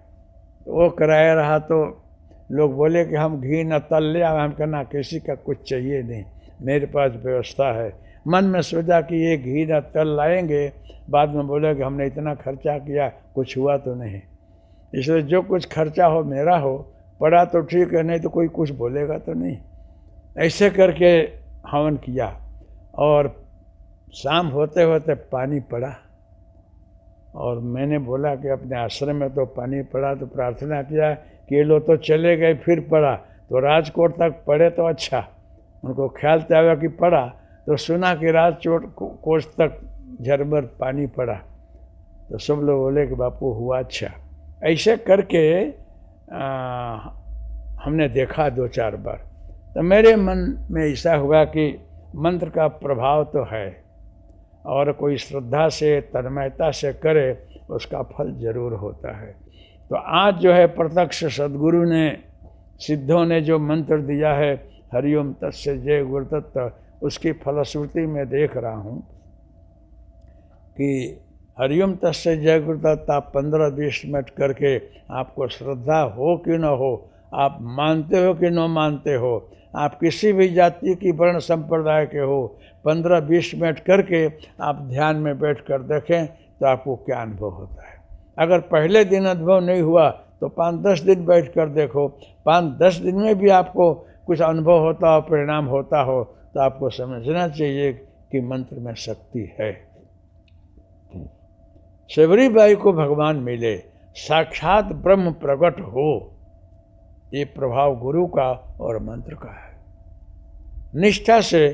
तो वो कराया रहा तो लोग बोले कि हम घी न तल ले आए। हम कहना किसी का कुछ चाहिए नहीं, मेरे पास व्यवस्था है। मन में सोचा कि ये घी न तल लाएंगे, बाद में बोले कि हमने इतना खर्चा किया, कुछ हुआ तो नहीं। इसलिए जो कुछ खर्चा हो मेरा हो, पड़ा तो ठीक है, नहीं तो कोई कुछ बोलेगा तो नहीं। ऐसे करके हवन किया और शाम होते होते पानी पड़ा। और मैंने बोला कि अपने आश्रम में तो पानी पड़ा, तो प्रार्थना किया कि ये लोग तो चले गए, फिर पड़ा तो राजकोट तक पड़े तो अच्छा। उनको ख्याल आया कि पड़ा, तो सुना कि राजकोट कोच तक झरमर पानी पड़ा। तो सब लोग बोले कि बापू हुआ अच्छा। ऐसे करके हमने देखा 2-4 बार। तो मेरे मन में ऐसा हुआ कि मंत्र का प्रभाव तो है, और कोई श्रद्धा से तन्मयता से करे उसका फल जरूर होता है। तो आज जो है प्रत्यक्ष सद्गुरु ने, सिद्धों ने जो मंत्र दिया है हरिओम तस्य जय गुरुदत्त, उसकी फलश्रुति में देख रहा हूँ कि हरिओम तस्य जय गुरुदत्त आप 15-20 मिनट करके, आपको श्रद्धा हो कि न हो, आप मानते हो कि न मानते हो, आप किसी भी जाति की वर्ण संप्रदाय के हो, 15-20 मिनट करके आप ध्यान में बैठ कर देखें तो आपको क्या अनुभव होता है। अगर पहले दिन अनुभव नहीं हुआ तो 5-10 दिन बैठ कर देखो, 5-10 दिन में भी आपको कुछ अनुभव होता हो, परिणाम होता हो, तो आपको समझना चाहिए कि मंत्र में शक्ति है। सेवरी बाई को भगवान मिले, साक्षात ब्रह्म प्रकट हो, ये प्रभाव गुरु का और मंत्र का है। निष्ठा से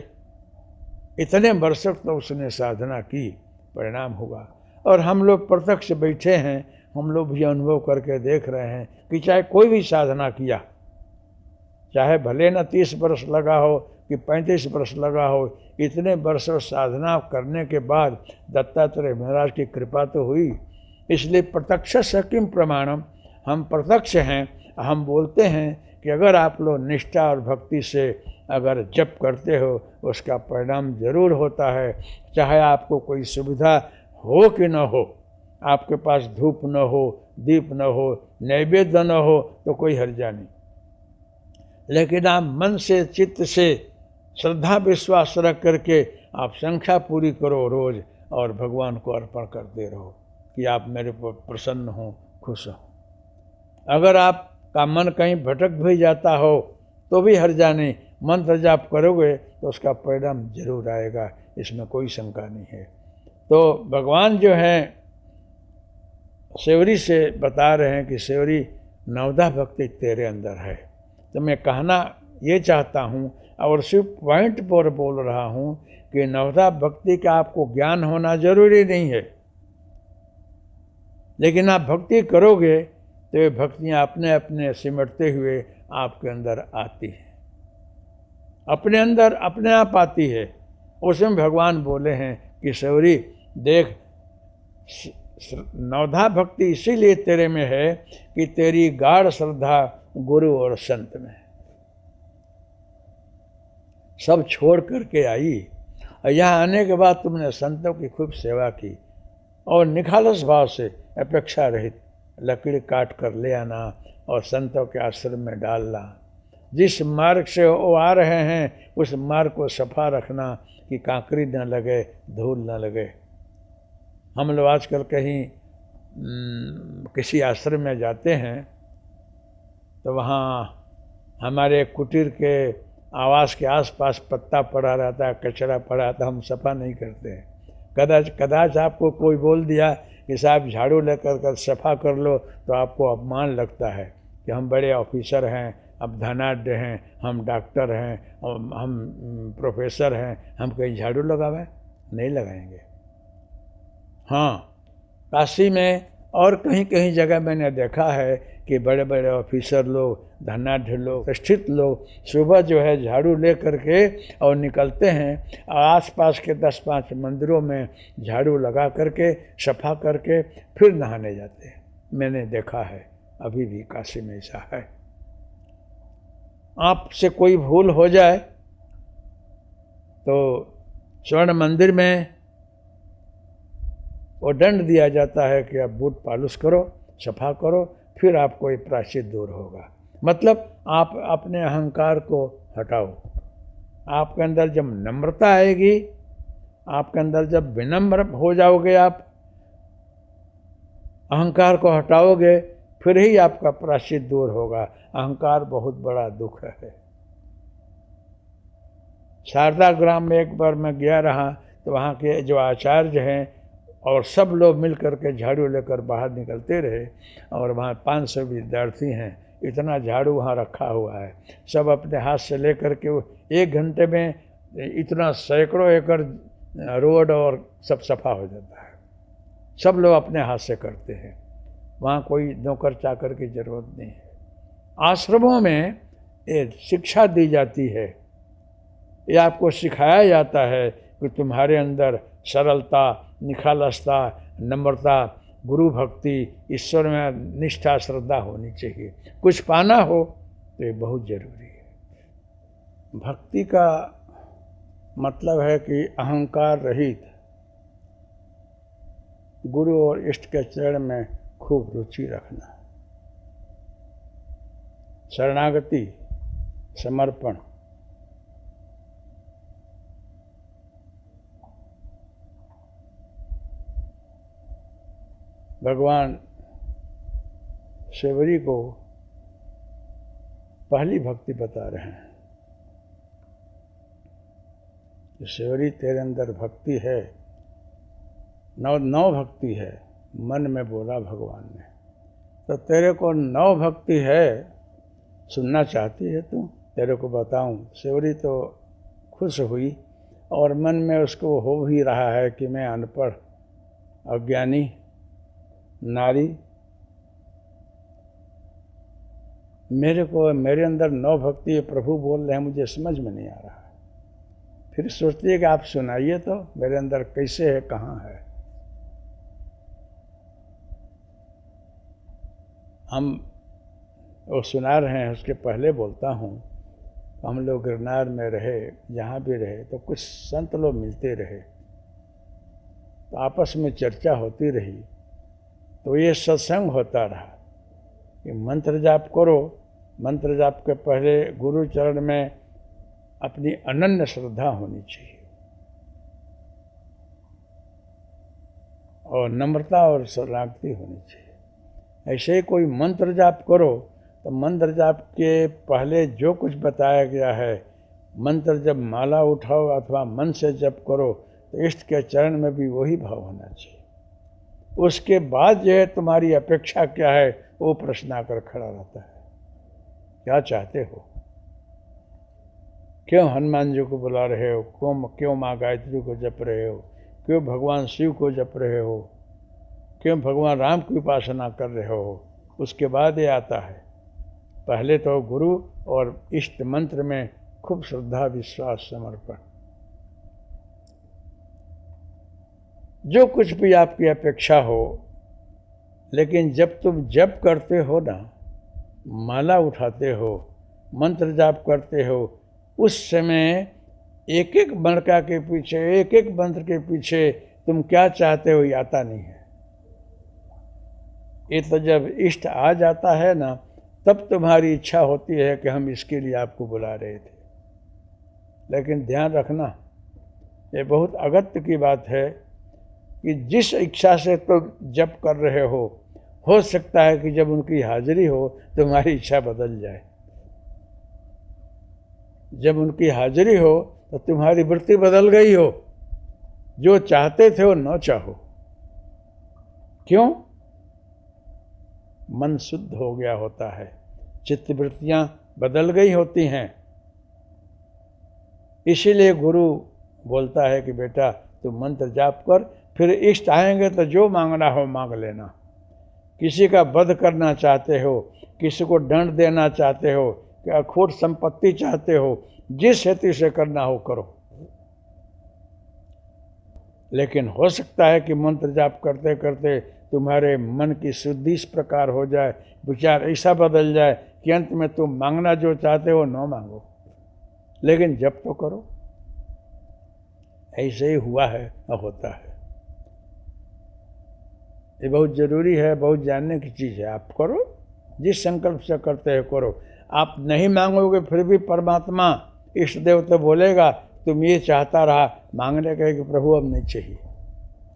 इतने वर्ष तक तो उसने साधना की, परिणाम हुआ। और हम लोग प्रत्यक्ष बैठे हैं, हम लोग भी अनुभव करके देख रहे हैं कि चाहे कोई भी साधना किया, चाहे भले न 30 वर्ष लगा हो कि 35 वर्ष लगा हो, इतने वर्षों साधना करने के बाद दत्तात्रेय महाराज की कृपा तो हुई। इसलिए प्रत्यक्ष से किम प्रमाणम, हम प्रत्यक्ष हैं। हम बोलते हैं कि अगर आप लोग निष्ठा और भक्ति से अगर जप करते हो, उसका परिणाम जरूर होता है। चाहे आपको कोई सुविधा हो कि न हो, आपके पास धूप न हो, दीप न हो, नैवेद्य न हो, तो कोई हर्जा नहीं। लेकिन आप मन से, चित्त से, श्रद्धा विश्वास रख करके आप संख्या पूरी करो रोज, और भगवान को अर्पण करते रहो कि आप मेरे पर प्रसन्न हो, खुश हो। अगर आपका मन कहीं भटक भी जाता हो तो भी हर्जा नहीं, मंत्र जाप करोगे तो उसका परिणाम जरूर आएगा, इसमें कोई शंका नहीं है। तो भगवान जो है सेवरी से बता रहे हैं कि सेवरी नवदा भक्ति तेरे अंदर है। तो मैं कहना ये चाहता हूँ और सिर्फ पॉइंट पर बोल रहा हूँ कि नवदा भक्ति का आपको ज्ञान होना जरूरी नहीं है, लेकिन आप भक्ति करोगे तो ये भक्तियाँ अपने अपने सिमटते हुए आपके अंदर आती हैं, अपने अंदर अपने आप आती है। उसमें भगवान बोले हैं कि सेवरी देख, नवधा भक्ति इसीलिए तेरे में है कि तेरी गाढ़ श्रद्धा गुरु और संत में। सब छोड़ करके आई और यहाँ आने के बाद तुमने संतों की खूब सेवा की और निखालस भाव से, अपेक्षा रहित लकड़ी काट कर ले आना और संतों के आश्रम में डालना, जिस मार्ग से वो आ रहे हैं उस मार्ग को सफा रखना कि कांकरी न लगे, धूल न लगे। हम लोग आजकल कहीं किसी आश्रम में जाते हैं तो वहाँ हमारे कुटीर के आवास के आसपास पत्ता पड़ा रहता है, कचरा पड़ा रहता है, हम सफा नहीं करते हैं। कदाच आपको कोई बोल दिया कि साहब झाड़ू लेकर कर सफा कर लो तो आपको अपमान लगता है कि हम बड़े ऑफिसर हैं, अब धनाढ्य हैं, हम डॉक्टर हैं, हम प्रोफेसर हैं, हम कहीं झाड़ू लगावें? नहीं लगाएंगे। हाँ, काशी में और कहीं कहीं जगह मैंने देखा है कि बड़े बड़े ऑफिसर लोग, धनाढ्य लोग, प्रतिष्ठित लोग सुबह जो है झाड़ू ले करके और निकलते हैं, आसपास के 10-5 मंदिरों में झाड़ू लगा करके सफा करके फिर नहाने जाते हैं। मैंने देखा है, अभी भी काशी में ऐसा है। आपसे कोई भूल हो जाए तो स्वर्ण मंदिर में वो दंड दिया जाता है कि आप बूट पालिश करो, सफा करो, फिर आपको ये प्रायश्चित दूर होगा। मतलब आप अपने अहंकार को हटाओ। आपके अंदर जब नम्रता आएगी, आपके अंदर जब विनम्र हो जाओगे, आप अहंकार को हटाओगे, फिर ही आपका प्रायश्चित दूर होगा। अहंकार बहुत बड़ा दुख है। शारदा ग्राम में एक बार मैं गया रहा तो वहाँ के जो आचार्य हैं और सब लोग मिल करके झाड़ू लेकर बाहर निकलते रहे, और वहाँ 500 विद्यार्थी हैं, इतना झाड़ू वहाँ रखा हुआ है, सब अपने हाथ से ले करके 1 घंटे में इतना सैकड़ों एकड़ रोड और सब सफा हो जाता है। सब लोग अपने हाथ से करते हैं, वहाँ कोई नौकर चाकर की ज़रूरत नहीं है। आश्रमों में ये शिक्षा दी जाती है, ये आपको सिखाया जाता है कि तुम्हारे अंदर सरलता, निखालसता, नम्रता, गुरु भक्ति, ईश्वर में निष्ठा, श्रद्धा होनी चाहिए। कुछ पाना हो तो ये बहुत ज़रूरी है। भक्ति का मतलब है कि अहंकार रहित गुरु और इष्ट के चरण में खूब रुचि रखना, शरणागति, समर्पण। भगवान शिवरी को पहली भक्ति बता रहे हैं। शिवरी तेरे अंदर भक्ति है, नौ भक्ति है, मन में बोला भगवान ने। तो तेरे को 9 भक्ति है, सुनना चाहती है तू? तेरे को बताऊं। शिवरी तो खुश हुई और मन में उसको हो भी रहा है कि मैं अनपढ़, अज्ञानी नारी, मेरे अंदर 9 भक्ति प्रभु बोल रहे हैं, मुझे समझ में नहीं आ रहा है। फिर सोचती है कि आप सुनाइए तो मेरे अंदर कैसे है, कहाँ है। हम वो सुना रहे हैं, उसके पहले बोलता हूँ, हम लोग गिरनार में रहे, जहाँ भी रहे तो कुछ संत लोग मिलते रहे, तो आपस में चर्चा होती रही, तो ये सत्संग होता रहा कि मंत्र जाप करो। मंत्र जाप के पहले गुरु चरण में अपनी अनन्य श्रद्धा होनी चाहिए और नम्रता और शरणागति होनी चाहिए। ऐसे ही कोई मंत्र जाप करो तो मंत्र जाप के पहले जो कुछ बताया गया है, मंत्र जब माला उठाओ अथवा मन से जप करो तो इष्ट के चरण में भी वही भाव होना चाहिए। उसके बाद जो है तुम्हारी अपेक्षा क्या है, वो प्रश्न आकर खड़ा रहता है। क्या चाहते हो? क्यों हनुमान जी को बुला रहे हो? क्यों माँ गायत्री को जप रहे हो? क्यों भगवान शिव को जप रहे हो? क्यों भगवान राम की उपासना कर रहे हो? उसके बाद ये आता है। पहले तो गुरु और इष्ट मंत्र में खूब श्रद्धा, विश्वास, समर्पण। जो कुछ भी आपकी अपेक्षा हो, लेकिन जब तुम जप करते हो ना, माला उठाते हो, मंत्र जाप करते हो, उस समय एक एक मणका के पीछे, एक एक मंत्र के पीछे तुम क्या चाहते हो, ये आता नहीं है। ये तो जब इष्ट आ जाता है ना, तब तुम्हारी इच्छा होती है कि हम इसके लिए आपको बुला रहे थे। लेकिन ध्यान रखना, ये बहुत अगत्य की बात है कि जिस इच्छा से तुम जप कर रहे हो सकता है कि जब उनकी हाजिरी हो तुम्हारी इच्छा बदल जाए। जब उनकी हाजिरी हो तो तुम्हारी वृत्ति बदल गई हो, जो चाहते थे वो न चाहो। क्यों? मन शुद्ध हो गया होता है, चित्तवृत्तियां बदल गई होती हैं। इसीलिए गुरु बोलता है कि बेटा तुम मंत्र जाप कर, फिर इष्ट आएंगे तो जो मांगना हो मांग लेना। किसी का वध करना चाहते हो, किसी को दंड देना चाहते हो, कि अखूट संपत्ति चाहते हो, जिस हेतु से करना हो करो। लेकिन हो सकता है कि मंत्र जाप करते करते तुम्हारे मन की शुद्धि इस प्रकार हो जाए, विचार ऐसा बदल जाए कि अंत में तुम मांगना जो चाहते हो न मांगो, लेकिन जप तो करो। ऐसे ही हुआ है और होता है। ये बहुत जरूरी है, बहुत जानने की चीज़ है। आप करो, जिस संकल्प से करते हो करो। आप नहीं मांगोगे फिर भी परमात्मा इष्ट देव तो बोलेगा तुम ये चाहता रहा, मांगने कहे कि प्रभु अब नहीं चाहिए।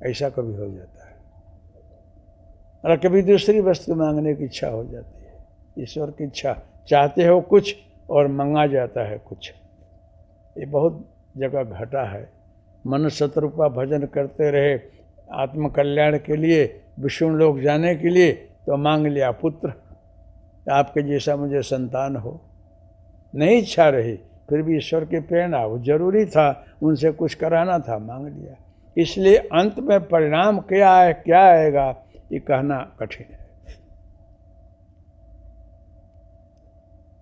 ऐसा कभी हो जाता है। और कभी दूसरी वस्तु मांगने की इच्छा हो जाती है। ईश्वर की इच्छा, चाहते हो कुछ और मंगा जाता है कुछ। ये बहुत जगह घटा है। मनुष्य शत्रुपा भजन करते रहे आत्मकल्याण के लिए, विष्णु लोक जाने के लिए, तो मांग लिया पुत्र, आपके जैसा मुझे संतान हो। नहीं इच्छा रही, फिर भी ईश्वर की प्रेरणा, वो जरूरी था, उनसे कुछ कराना था, मांग लिया। इसलिए अंत में परिणाम क्या है, क्या आएगा, ये कहना कठिन है।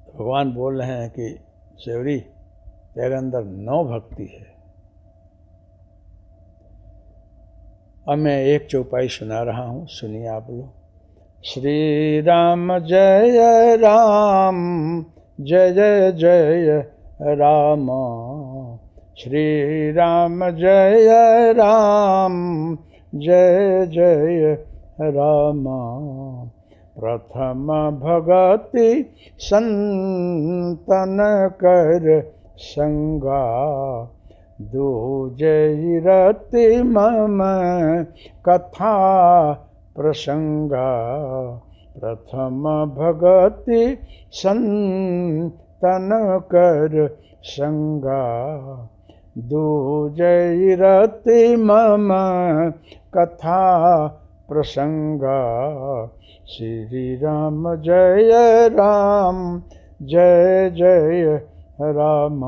भगवान बोल रहे हैं कि सेवरी तेरे अंदर 9 भक्ति है। अब मैं एक चौपाई सुना रहा हूँ, सुनिए आप लोग। श्री राम जय राम, जय जय जय राम। श्री राम जय राम, जय जय राम। प्रथम भगति संतन कर संगा, दूजे रति मम कथा प्रसंगा। प्रथम भगति संतन कर संगा, दूजे रति मम कथा प्रसंगा। श्री राम जय राम, जय जय राम।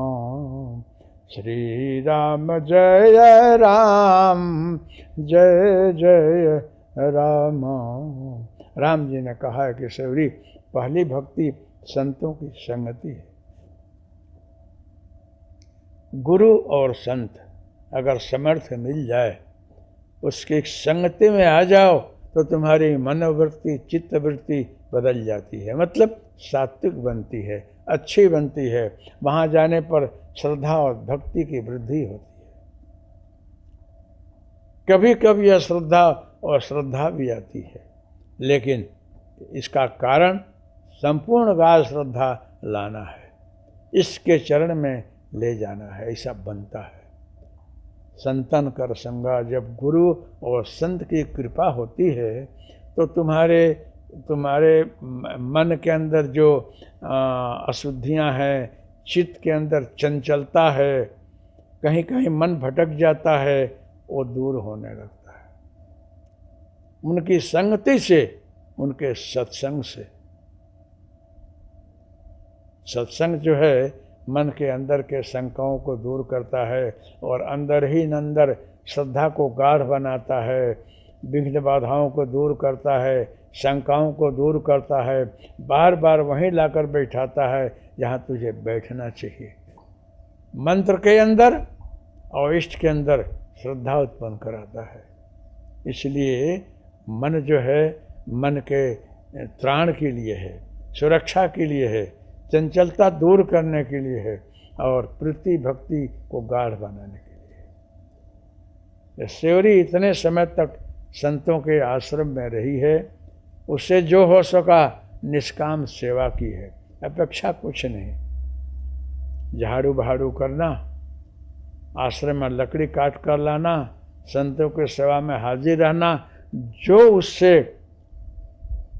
श्री राम जय राम, जय जय राम। राम जी ने कहा है कि सेवरी पहली भक्ति संतों की संगति है। गुरु और संत अगर समर्थ मिल जाए, उसकी संगति में आ जाओ, तो तुम्हारी मनोवृत्ति, चित्तवृत्ति बदल जाती है। मतलब सात्विक बनती है, अच्छी बनती है। वहाँ जाने पर श्रद्धा और भक्ति की वृद्धि होती है। कभी कभी अश्रद्धा और श्रद्धा भी आती है, लेकिन इसका कारण संपूर्ण गाढ़ श्रद्धा लाना है, इसके चरण में ले जाना है, ऐसा बनता है। संतन कर संगा, जब गुरु और संत की कृपा होती है तो तुम्हारे मन के अंदर जो अशुद्धियां हैं, चित्त के अंदर चंचलता है, कहीं कहीं मन भटक जाता है, वो दूर होने लगता है उनकी संगति से, उनके सत्संग से। सत्संग जो है मन के अंदर के शंकाओं को दूर करता है और अंदर ही अंदर श्रद्धा को गाढ़ बनाता है, विघ्न बाधाओं को दूर करता है, शंकाओं को दूर करता है, बार बार वहीं लाकर बैठाता है जहाँ तुझे बैठना चाहिए। मंत्र के अंदर और इष्ट के अंदर श्रद्धा उत्पन्न कराता है। इसलिए मन जो है मन के त्राण के लिए है, सुरक्षा के लिए है, चंचलता दूर करने के लिए है और प्रीति भक्ति को गाढ़ बनाने के लिए। सेवरी इतने समय तक संतों के आश्रम में रही है, उससे जो हो सका निष्काम सेवा की है, अपेक्षा कुछ नहीं। झाड़ू बहाड़ू करना, आश्रम में लकड़ी काट कर लाना, संतों की सेवा में हाजिर रहना, जो उससे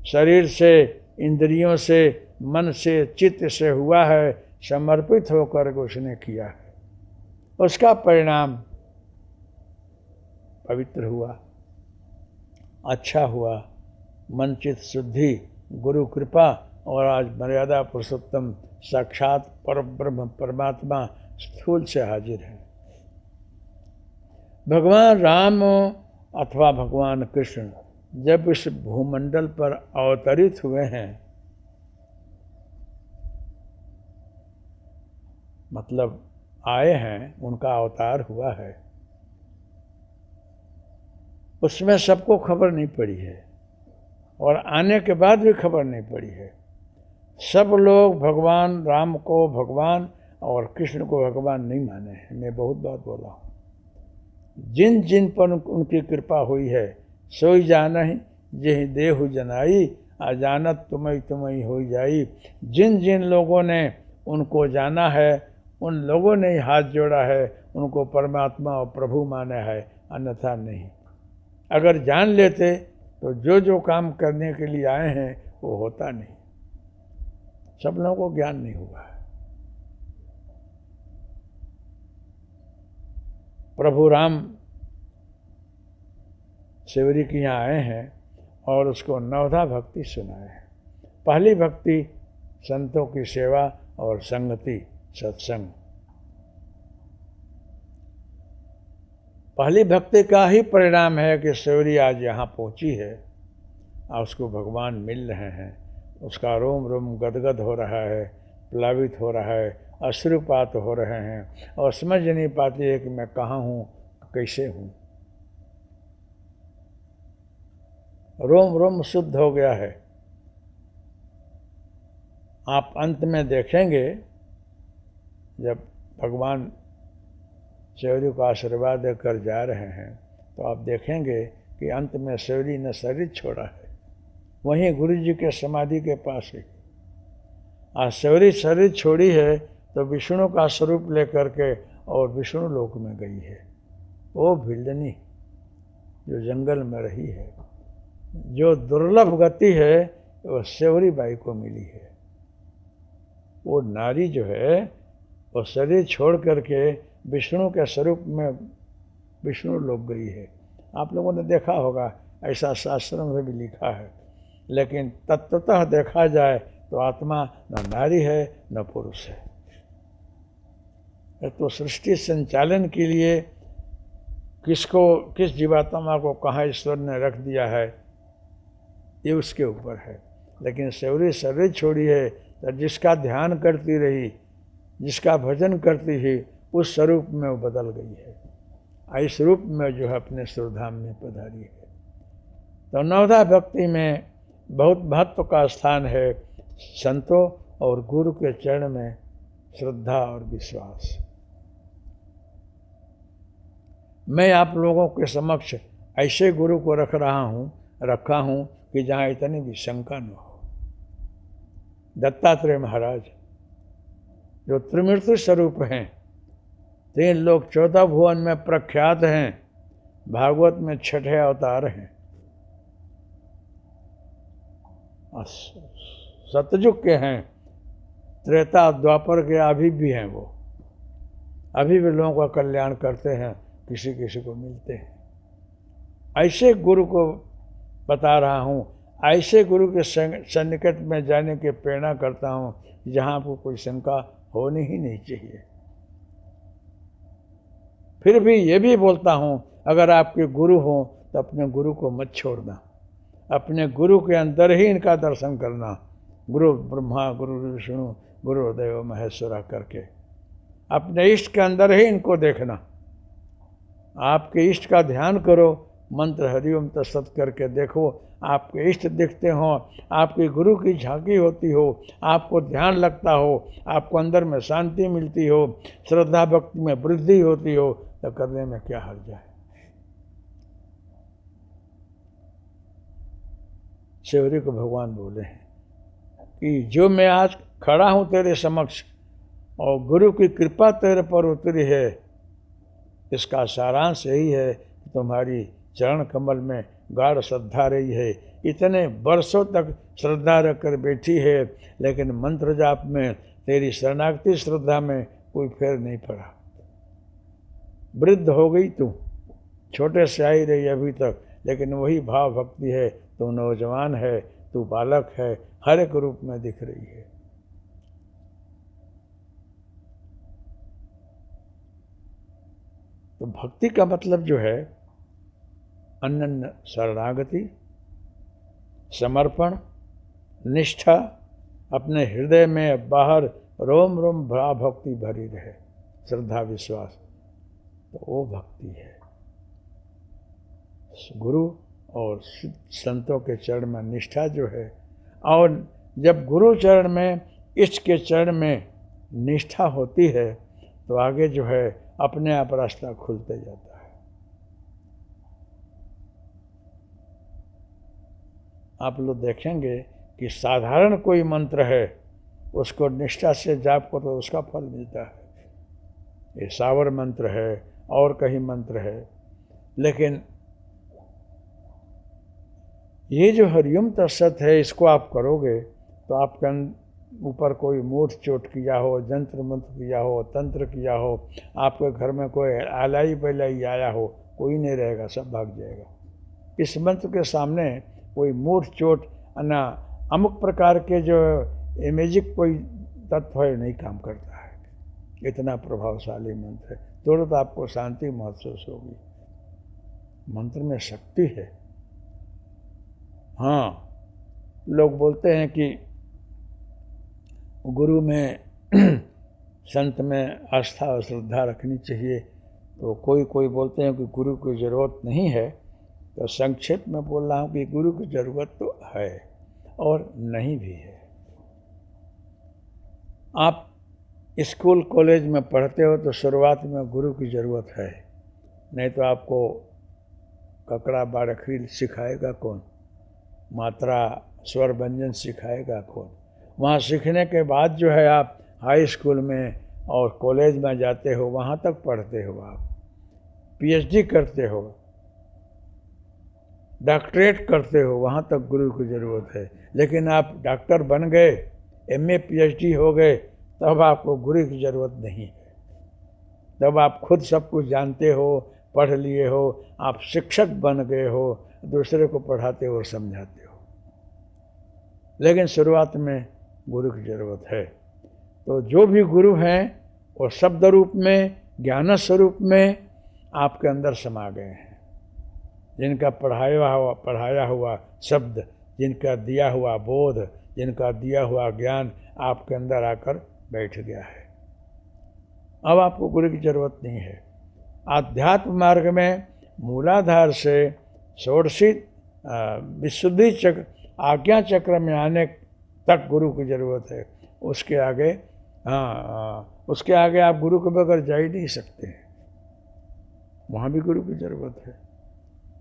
शरीर से, इंद्रियों से, मन से, चित्त से हुआ है, समर्पित होकर उसने किया है, उसका परिणाम पवित्र हुआ, अच्छा हुआ, मन चित्त शुद्धि, गुरु कृपा, और आज मर्यादा पुरुषोत्तम साक्षात परब्रह्म परमात्मा स्थूल से हाजिर है। भगवान राम अथवा भगवान कृष्ण जब इस भूमंडल पर अवतरित हुए हैं, मतलब आए हैं, उनका अवतार हुआ है, उसमें सबको खबर नहीं पड़ी है और आने के बाद भी खबर नहीं पड़ी है। सब लोग भगवान राम को भगवान और कृष्ण को भगवान नहीं माने हैं। मैं बहुत बात बोला हूँ। जिन जिन पर उनकी कृपा हुई है, सोई जानहि जेहि देहु जनाई, अजानत तुम्हें तुम्हें हो जाई। जिन जिन लोगों ने उनको जाना है, उन लोगों ने ही हाथ जोड़ा है, उनको परमात्मा और प्रभु माना है, अन्यथा नहीं। अगर जान लेते तो जो जो काम करने के लिए आए हैं वो होता नहीं। सब लोगों को ज्ञान नहीं हुआ है। प्रभु राम सेवरी के यहाँ आए हैं और उसको नवधा भक्ति सुनाए हैं। पहली भक्ति संतों की सेवा और संगति, सत्संग। पहली भक्ति का ही परिणाम है कि सेवरी आज यहाँ पहुँची है और उसको भगवान मिल रहे हैं, उसका रोम रोम गदगद हो रहा है, प्लावित हो रहा है, अश्रुपात हो रहे हैं और समझ नहीं पाती है कि मैं कहाँ हूँ, कैसे हूँ। रोम रोम शुद्ध हो गया है। आप अंत में देखेंगे जब भगवान सेवरी को आशीर्वाद देकर जा रहे हैं तो आप देखेंगे कि अंत में सेवरी ने शरीर छोड़ा है, वहीं गुरु जी के समाधि के पास ही। आज सेवरी शरीर छोड़ी है तो विष्णु का स्वरूप लेकर के और विष्णु लोक में गई है। वो भिल्लनी जो जंगल में रही है, जो दुर्लभ गति है, वो सेवरी बाई को मिली है। वो नारी जो है वो शरीर छोड़ करके विष्णु के स्वरूप में विष्णु लोक गई है। आप लोगों ने देखा होगा, ऐसा शास्त्रों में भी लिखा है। लेकिन तत्वतः देखा जाए तो आत्मा न नारी है न पुरुष है। तो सृष्टि संचालन के लिए किसको, किस जीवात्मा को कहाँ ईश्वर ने रख दिया है, ये उसके ऊपर है। लेकिन सेवरी शरीर छोड़ी है तो जिसका ध्यान करती रही, जिसका भजन करती ही, उस स्वरूप में वो बदल गई है। इस रूप में जो है अपने सुरधाम में पधारी है। तो नवधा भक्ति में बहुत महत्व का स्थान है संतों और गुरु के चरण में श्रद्धा और विश्वास। मैं आप लोगों के समक्ष ऐसे गुरु को रखा हूँ कि जहाँ इतनी भी शंका न हो। दत्तात्रेय महाराज जो त्रिमूर्ति स्वरूप हैं, 3 लोग 14 भुवन में प्रख्यात हैं, भागवत में 6ठे अवतार हैं, सतयुग के हैं, त्रेता द्वापर के अभी भी हैं। वो अभी भी लोगों का कल्याण करते हैं, किसी किसी को मिलते हैं। ऐसे गुरु को बता रहा हूँ, ऐसे गुरु के सन्निकट में जाने की प्रेरणा करता हूँ जहाँ पर कोई शंका होनी ही नहीं चाहिए। फिर भी ये भी बोलता हूँ, अगर आपके गुरु हो तो अपने गुरु को मत छोड़ना, अपने गुरु के अंदर ही इनका दर्शन करना। गुरु ब्रह्मा गुरु विष्णु गुरुदेव महेश्वरा करके अपने इष्ट के अंदर ही इनको देखना। आपके इष्ट का ध्यान करो, मंत्र हरिओम तत्सत करके देखो, आपके इष्ट दिखते हो, आपके गुरु की झांकी होती हो, आपको ध्यान लगता हो, आपको अंदर में शांति मिलती हो, श्रद्धा भक्ति में वृद्धि होती हो, तो करने में क्या हर्ज है। सेवरी को भगवान बोले हैं, कि जो मैं आज खड़ा हूँ तेरे समक्ष और गुरु की कृपा तेरे पर उतरी है, इसका सारांश यही है कि तुम्हारी चरण कमल में गाढ़ श्रद्धा रही है। इतने वर्षों तक श्रद्धा रखकर बैठी है, लेकिन मंत्र जाप में तेरी शरणागति श्रद्धा में कोई फेर नहीं पड़ा। वृद्ध हो गई तू, छोटे से आई रही अभी तक, लेकिन वही भाव भक्ति है। तू नौजवान है, तू बालक है, हर एक रूप में दिख रही है। तो भक्ति का मतलब जो है अनन्य शरणागति, समर्पण, निष्ठा, अपने हृदय में बाहर रोम रोम भाव भक्ति भरी रहे, श्रद्धा विश्वास, तो वो भक्ति है। गुरु और संतों के चरण में निष्ठा जो है, और जब गुरु चरण में, इष्ट के चरण में निष्ठा होती है तो आगे जो है अपने आप रास्ता खुलते जाता है। आप लोग देखेंगे कि साधारण कोई मंत्र है, उसको निष्ठा से जाप करो तो उसका फल मिलता है। ये सावर मंत्र है और कहीं मंत्र है, लेकिन ये जो हरिओम तत्सत है, इसको आप करोगे तो आपके ऊपर कोई मूठ चोट किया हो, जंत्र मंत्र किया हो, तंत्र किया हो, आपके घर में कोई आलाई बलाई आया हो, कोई नहीं रहेगा, सब भाग जाएगा। इस मंत्र के सामने कोई मूठ चोट ना अमुक प्रकार के जो इमेजिक कोई तत्व है नहीं काम करता है। इतना प्रभावशाली मंत्र है, तुरंत आपको शांति महसूस होगी। मंत्र में शक्ति है। हाँ, लोग बोलते हैं कि गुरु में संत में आस्था और श्रद्धा रखनी चाहिए, तो कोई बोलते हैं कि गुरु की ज़रूरत नहीं है। तो संक्षेप में बोल रहा हूँ कि गुरु की ज़रूरत तो है और नहीं भी है। आप स्कूल कॉलेज में पढ़ते हो तो शुरुआत में गुरु की ज़रूरत है, नहीं तो आपको ककड़ा बारखरी सिखाएगा कौन, मात्रा स्वर व्यंजन सिखाएगा कौन। वहाँ सीखने के बाद जो है आप हाई स्कूल में और कॉलेज में जाते हो, वहाँ तक पढ़ते हो, आप पीएचडी करते हो, डॉक्टरेट करते हो, वहाँ तक गुरु की ज़रूरत है। लेकिन आप डॉक्टर बन गए, एमए पीएचडी हो गए, तब आपको गुरु की ज़रूरत नहीं है। तब आप खुद सब कुछ जानते हो, पढ़ लिए हो, आप शिक्षक बन गए हो, दूसरे को पढ़ाते हो और समझाते हो। लेकिन शुरुआत में गुरु की ज़रूरत है। तो जो भी गुरु हैं वो शब्द रूप में, ज्ञान स्वरूप में आपके अंदर समा गए हैं। जिनका पढ़ाया हुआ शब्द, जिनका दिया हुआ बोध, जिनका दिया हुआ ज्ञान आपके अंदर आकर बैठ गया है। अब आपको गुरु की ज़रूरत नहीं है। आध्यात्म मार्ग में मूलाधार से षोडशी विशुद्धि चक्र, आज्ञा चक्र में आने तक गुरु की ज़रूरत है। उसके आगे उसके आगे आप गुरु के बगैर जा ही नहीं सकते हैं, वहाँ भी गुरु की ज़रूरत है।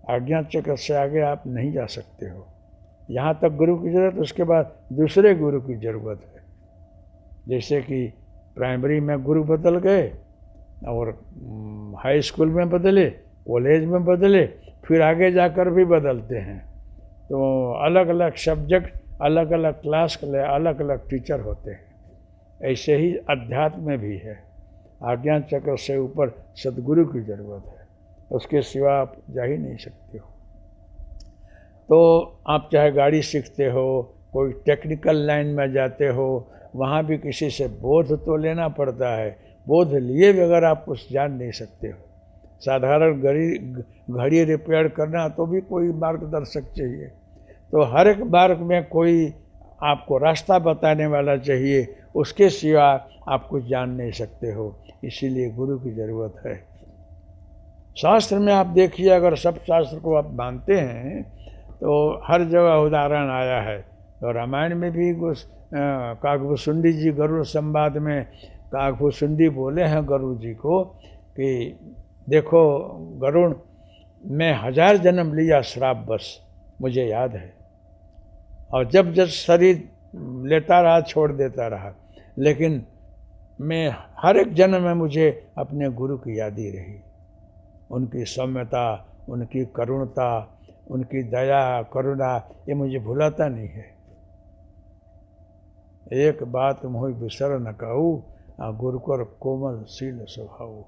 आज्ञा चक्र से आगे आप नहीं जा सकते हो। यहाँ तक गुरु की ज़रूरत, उसके बाद दूसरे गुरु की ज़रूरत है। जैसे कि प्राइमरी में गुरु बदल गए और हाई स्कूल में बदले, कॉलेज में बदले, फिर आगे जाकर भी बदलते हैं। तो अलग अलग सब्जेक्ट, अलग अलग क्लास के लिए अलग अलग टीचर होते हैं। ऐसे ही अध्यात्म में भी है। आज्ञा चक्र से ऊपर सदगुरु की ज़रूरत है, उसके सिवा आप जा ही नहीं सकते हो। तो आप चाहे गाड़ी सीखते हो, कोई टेक्निकल लाइन में जाते हो, वहाँ भी किसी से बोध तो लेना पड़ता है। बोध लिए बगैर आप कुछ जान नहीं सकते हो। साधारण घड़ी रिपेयर करना तो भी कोई मार्गदर्शक चाहिए। तो हर एक मार्ग में कोई आपको रास्ता बताने वाला चाहिए, उसके सिवा आप कुछ जान नहीं सकते हो। इसीलिए गुरु की ज़रूरत है। शास्त्र में आप देखिए, अगर सब शास्त्र को आप मानते हैं तो हर जगह उदाहरण आया है। तो रामायण में भी काकभूषुंडी जी गरुड़ संवाद में काकभूषुंडी बोले हैं गरुड़ जी को कि देखो गरुड़, मैं 1000 जन्म लिया श्राप बस, मुझे याद है। और जब जब शरीर लेता रहा, छोड़ देता रहा, लेकिन मैं हर एक जन्म में मुझे अपने गुरु की याद ही रही। उनकी सौम्यता, उनकी करुणता, उनकी दया करुणा, ये मुझे भुलाता नहीं है। एक बात मोहि बिसर न कहूँ, गुरु कर कोमल शील स्वभाव।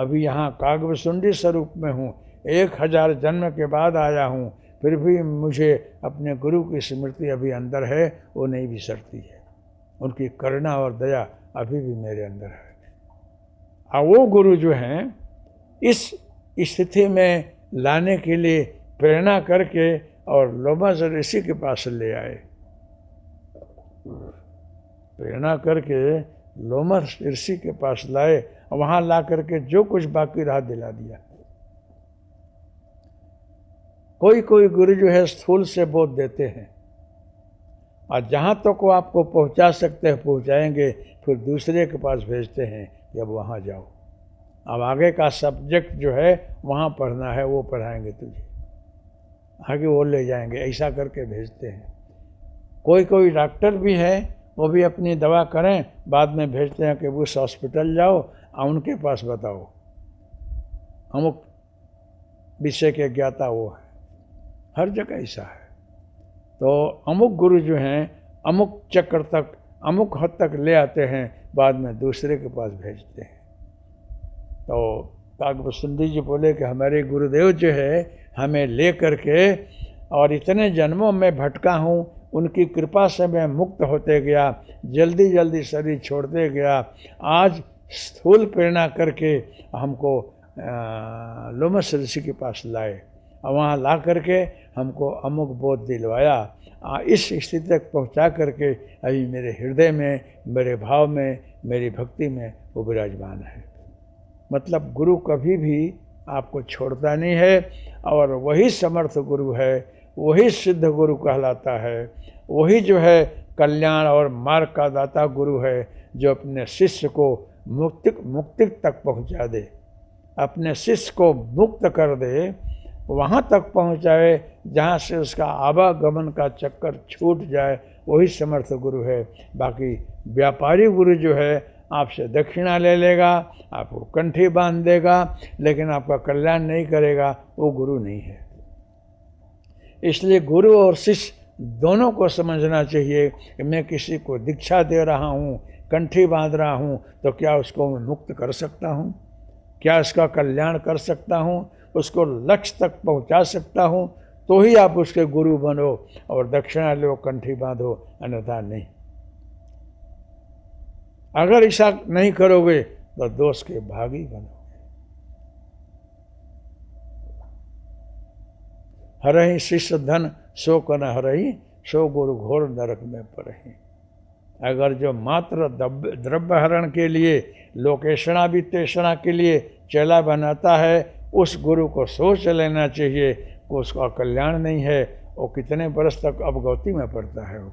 अभी यहाँ कागभुसुंडी स्वरूप में हूँ, 1000 जन्म के बाद आया हूँ, फिर भी मुझे अपने गुरु की स्मृति अभी अंदर है, वो नहीं बिसरती है। उनकी करुणा और दया अभी भी मेरे अंदर है। और वो गुरु जो हैं, इस स्थिति में लाने के लिए प्रेरणा करके और लोमश ऋषि के पास ले आए। प्रेरणा करके लोमश ऋषि के पास लाए, वहाँ ला करके जो कुछ बाकी रहा दिला दिया। कोई कोई गुरु जो है स्थूल से बोध देते हैं, और जहाँ तक वो आपको पहुँचा सकते हैं पहुँचाएंगे, फिर दूसरे के पास भेजते हैं कि अब वहाँ जाओ, अब आगे का सब्जेक्ट जो है वहाँ पढ़ना है, वो पढ़ाएंगे तुझे, आगे वो ले जाएंगे, ऐसा करके भेजते हैं। कोई कोई डॉक्टर भी है, वो भी अपनी दवा करें, बाद में भेजते हैं कि उस हॉस्पिटल जाओ और उनके पास बताओ, अमुक विषय के ज्ञाता वो है। हर जगह ऐसा है। तो अमुक गुरु जो हैं अमुक चक्र तक, अमुक हद तक ले आते हैं, बाद में दूसरे के पास भेजते हैं। तो कागभुसुंडी जी बोले कि हमारे गुरुदेव जो है हमें ले करके, और इतने जन्मों में भटका हूँ, उनकी कृपा से मैं मुक्त होते गया, जल्दी जल्दी शरीर छोड़ते गया। आज स्थूल प्रेरणा करके हमको लोमश ऋषि के पास लाए, और वहाँ ला करके हमको अमुक बोध दिलवाया। इस स्थिति तक पहुँचा करके अभी मेरे हृदय में, मेरे भाव में, मेरी भक्ति में वो विराजमान है। मतलब गुरु कभी भी आपको छोड़ता नहीं है, और वही समर्थ गुरु है, वही सिद्ध गुरु कहलाता है, वही जो है कल्याण और मार्ग का दाता गुरु है, जो अपने शिष्य को मुक्ति तक पहुंचा दे, अपने शिष्य को मुक्त कर दे, वहाँ तक पहुँचाए जहाँ से उसका आवागमन का चक्कर छूट जाए, वही समर्थ गुरु है। बाकी व्यापारी गुरु जो है आपसे दक्षिणा ले लेगा, आपको कंठी बांध देगा, लेकिन आपका कल्याण नहीं करेगा, वो गुरु नहीं है। इसलिए गुरु और शिष्य दोनों को समझना चाहिए कि मैं किसी को दीक्षा दे रहा हूँ, कंठी बांध रहा हूँ, तो क्या उसको मैं मुक्त कर सकता हूँ? क्या इसका कल्याण कर सकता हूँ? उसको लक्ष्य तक पहुँचा सकता हूँ? तो ही आप उसके गुरु बनो और दक्षिणा लो, कंठी बांधो, अन्यथा नहीं। अगर ऐसा नहीं करोगे तो दोष के भागी बनोगे। हरहि शिष्य धन सो कन हरहि, सो गुरु घोर नरक में पड़हि। अगर जो मात्र द्रव्य हरण के लिए, लोकेशना वित्तेषणा के लिए चेला बनाता है, उस गुरु को सोच लेना चाहिए कि उसका कल्याण नहीं है, वो कितने बरस तक अवगति में पड़ता है, वो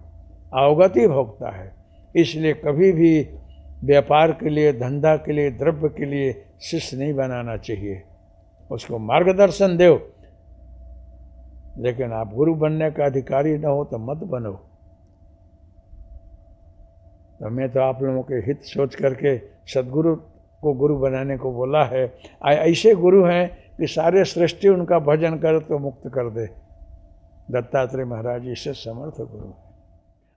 अवगति भोगता है। इसलिए कभी भी व्यापार के लिए, धंधा के लिए, द्रव्य के लिए शिष्य नहीं बनाना चाहिए। उसको मार्गदर्शन दो, लेकिन आप गुरु बनने का अधिकारी न हो तो मत बनो। तो मैं तो आप लोगों के हित सोच करके सदगुरु को गुरु बनाने को बोला है। ऐसे गुरु हैं कि सारे सृष्टि उनका भजन करे तो मुक्त कर दे। दत्तात्रेय महाराज इससे समर्थ गुरु है।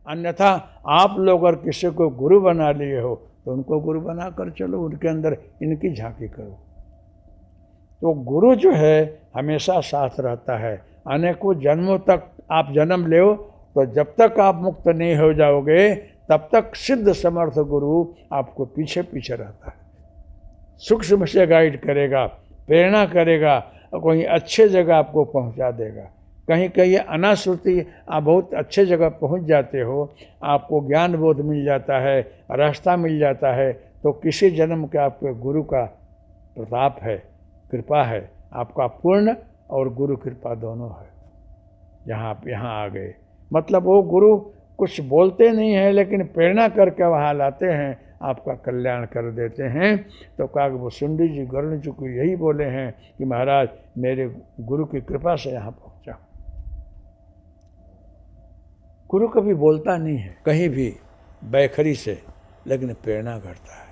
अन्यथा आप लोग अगर किसी को गुरु बना लिए हो तो उनको गुरु बना कर चलो, उनके अंदर इनकी झांकी करो। तो गुरु जो है हमेशा साथ रहता है। अनेकों जन्मों तक आप जन्म लो, तो जब तक आप मुक्त नहीं हो जाओगे तब तक सिद्ध समर्थ गुरु आपको पीछे पीछे रहता है, सूक्ष्म से गाइड करेगा, प्रेरणा करेगा, और कोई अच्छे जगह आपको पहुंचा देगा। कहीं कहीं अनाश्रुति आप बहुत अच्छे जगह पहुंच जाते हो, आपको ज्ञान बोध मिल जाता है, रास्ता मिल जाता है, तो किसी जन्म के आपके गुरु का प्रताप है, कृपा है। आपका पूर्ण और गुरु कृपा दोनों है। जहाँ आप यहाँ आ गए, मतलब वो गुरु कुछ बोलते नहीं हैं, लेकिन प्रेरणा करके वहाँ लाते हैं, आपका कल्याण कर देते हैं। तो कागभुसुंडी जी गरुड़ जी को यही बोले हैं कि महाराज मेरे गुरु की कृपा से यहाँ पहुँचा। गुरु कभी बोलता नहीं है कहीं भी बैखरी से, लेकिन प्रेरणा करता है।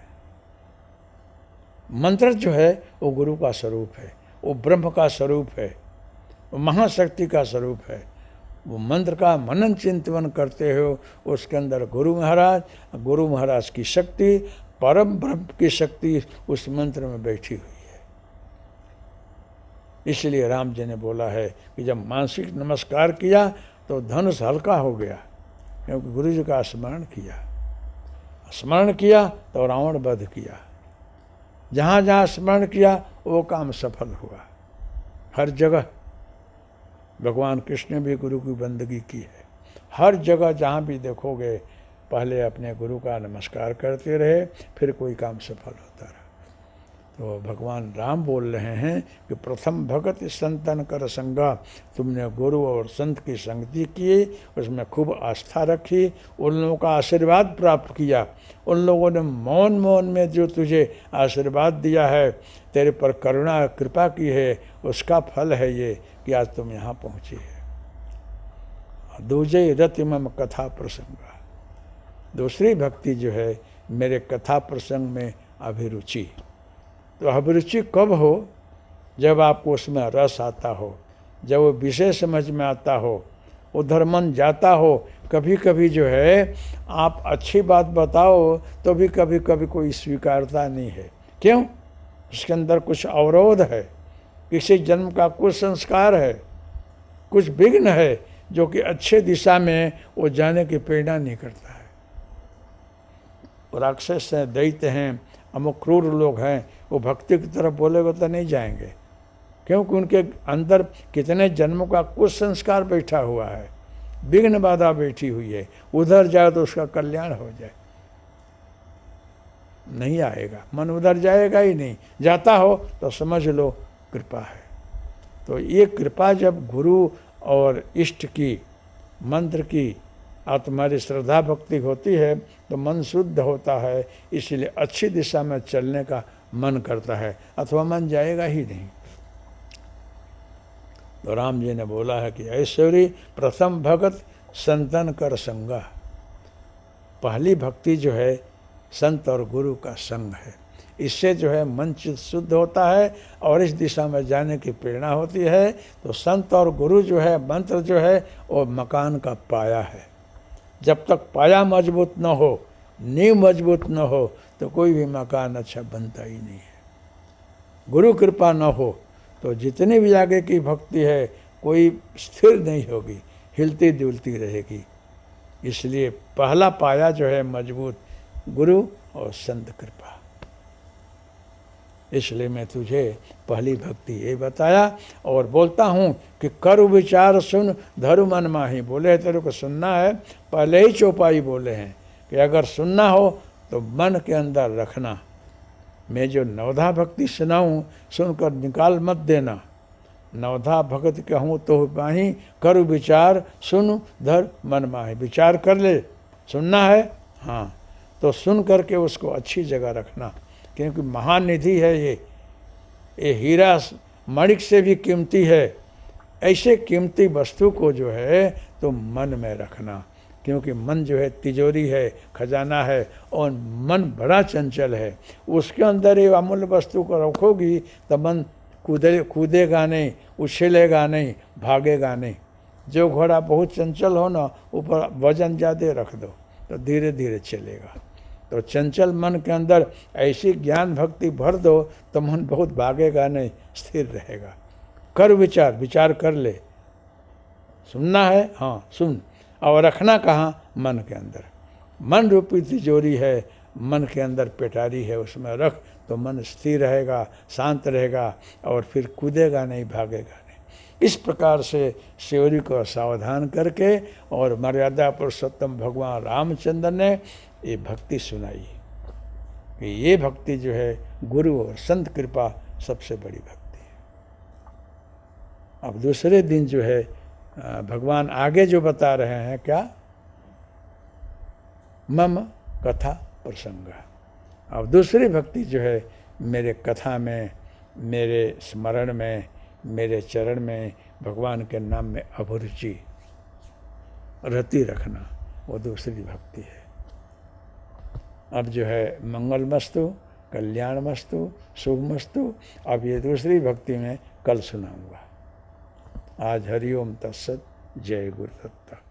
मंत्र जो है वो गुरु का स्वरूप है, वो ब्रह्म का स्वरूप है, वो महाशक्ति का स्वरूप है। वो मंत्र का मनन चिंतन करते हो, उसके अंदर गुरु महाराज की शक्ति, परम ब्रह्म की शक्ति उस मंत्र में बैठी हुई है। इसलिए राम जी ने बोला है कि जब मानसिक नमस्कार किया तो धनुष हल्का हो गया, क्योंकि गुरु जी का स्मरण किया तो रावण वध किया। जहाँ जहाँ स्मरण किया वो काम सफल हुआ। हर जगह भगवान कृष्ण ने भी गुरु की बंदगी की है। हर जगह जहाँ भी देखोगे पहले अपने गुरु का नमस्कार करते रहे, फिर कोई काम सफल होता रहा। तो भगवान राम बोल रहे हैं कि प्रथम भगत संतन कर संगा, तुमने गुरु और संत की संगति की, उसमें खूब आस्था रखी, उन लोगों का आशीर्वाद प्राप्त किया। उन लोगों ने मौन में जो तुझे आशीर्वाद दिया है, तेरे पर करुणा कृपा की है, उसका फल है ये कि आज तुम यहाँ पहुँची है। दूजे रति मम कथा प्रसंगा, दूसरी भक्ति जो है मेरे कथा प्रसंग में अभिरुचि। तो अभिरुचि कब हो? जब आपको उसमें रस आता हो, जब वो विषय समझ में आता हो, उधर मन जाता हो। कभी कभी जो है आप अच्छी बात बताओ तो भी कभी कभी कोई स्वीकारता नहीं है। क्यों? उसके अंदर कुछ अवरोध है, किसी जन्म का कुछ संस्कार है, कुछ विघ्न है, जो कि अच्छे दिशा में वो जाने की प्रेरणा नहीं करता है। राक्षस हैं, दैत्य हैं, अमुक क्रूर लोग हैं, वो भक्ति की तरफ बोलेगा तो नहीं जाएंगे, क्योंकि उनके अंदर कितने जन्मों का कुछ संस्कार बैठा हुआ है, विघ्न बाधा बैठी हुई है। उधर जाए तो उसका कल्याण हो जाए, नहीं आएगा, मन उधर जाएगा ही नहीं। जाता हो तो समझ लो कृपा है। तो ये कृपा जब गुरु और इष्ट की, मंत्र की, तुम्हारी श्रद्धा भक्ति होती है तो मन शुद्ध होता है, इसलिए अच्छी दिशा में चलने का मन करता है, अथवा मन जाएगा ही नहीं। तो राम जी ने बोला है कि ऐश्वरी प्रथम भगत संतन कर संगा, पहली भक्ति जो है संत और गुरु का संग है। इससे जो है मन चित्त शुद्ध होता है और इस दिशा में जाने की प्रेरणा होती है। तो संत और गुरु जो है, मंत्र जो है, वो मकान का पाया है। जब तक पाया मजबूत न हो, नींव मजबूत न हो, तो कोई भी मकान अच्छा बनता ही नहीं है। गुरु कृपा न हो तो जितनी भी आगे की भक्ति है कोई स्थिर नहीं होगी, हिलती डुलती रहेगी। इसलिए पहला पाया जो है मजबूत, गुरु और संत कृपा। इसलिए मैं तुझे पहली भक्ति ये बताया और बोलता हूँ कि कर विचार सुन धरु मन माही। बोले तेरे को सुनना है, पहले ही चौपाई बोले हैं कि अगर सुनना हो तो मन के अंदर रखना। मैं जो नवधा भक्ति सुनाऊँ सुनकर निकाल मत देना। नवधा भगत कहूँ तो माही, कर विचार सुन धर मन माही। विचार कर ले, सुनना है हाँ, तो सुन करके उसको अच्छी जगह रखना, क्योंकि महानिधि है ये हीरा मणिक से भी कीमती है। ऐसे कीमती वस्तु को जो है तो मन में रखना, क्योंकि मन जो है तिजोरी है, खजाना है, और मन बड़ा चंचल है। उसके अंदर ये अमूल्य वस्तु को रखोगी तो मन कूदेगा नहीं, उछलेगा नहीं, भागेगा नहीं। जो घोड़ा बहुत चंचल हो ना, ऊपर वजन ज़्यादा रख दो तो धीरे धीरे चलेगा। तो चंचल मन के अंदर ऐसी ज्ञान भक्ति भर दो तो मन बहुत भागेगा नहीं, स्थिर रहेगा। कर विचार, विचार कर ले। सुनना है हाँ सुन, और रखना कहाँ? मन के अंदर। मन रूपी तिजोरी है, मन के अंदर पेटारी है, उसमें रख तो मन स्थिर रहेगा, शांत रहेगा और फिर कूदेगा नहीं, भागेगा नहीं। इस प्रकार से शिवरी को सावधान करके और मर्यादा पुरुषोत्तम भगवान रामचंद्र ने ये भक्ति सुनाई कि ये भक्ति जो है गुरु और संत कृपा सबसे बड़ी भक्ति है। अब दूसरे दिन जो है भगवान आगे जो बता रहे हैं क्या? मम कथा प्रसंग। अब दूसरी भक्ति जो है मेरे कथा में, मेरे स्मरण में, मेरे चरण में, भगवान के नाम में अभिरुचि। रति रखना, वो दूसरी भक्ति है। अब जो है मंगलमस्तु, कल्याणमस्तु, शुभमस्तु, अब ये दूसरी भक्ति में कल सुनाऊंगा। आज हरिओम तत्सत। जय गुरुदत्ता।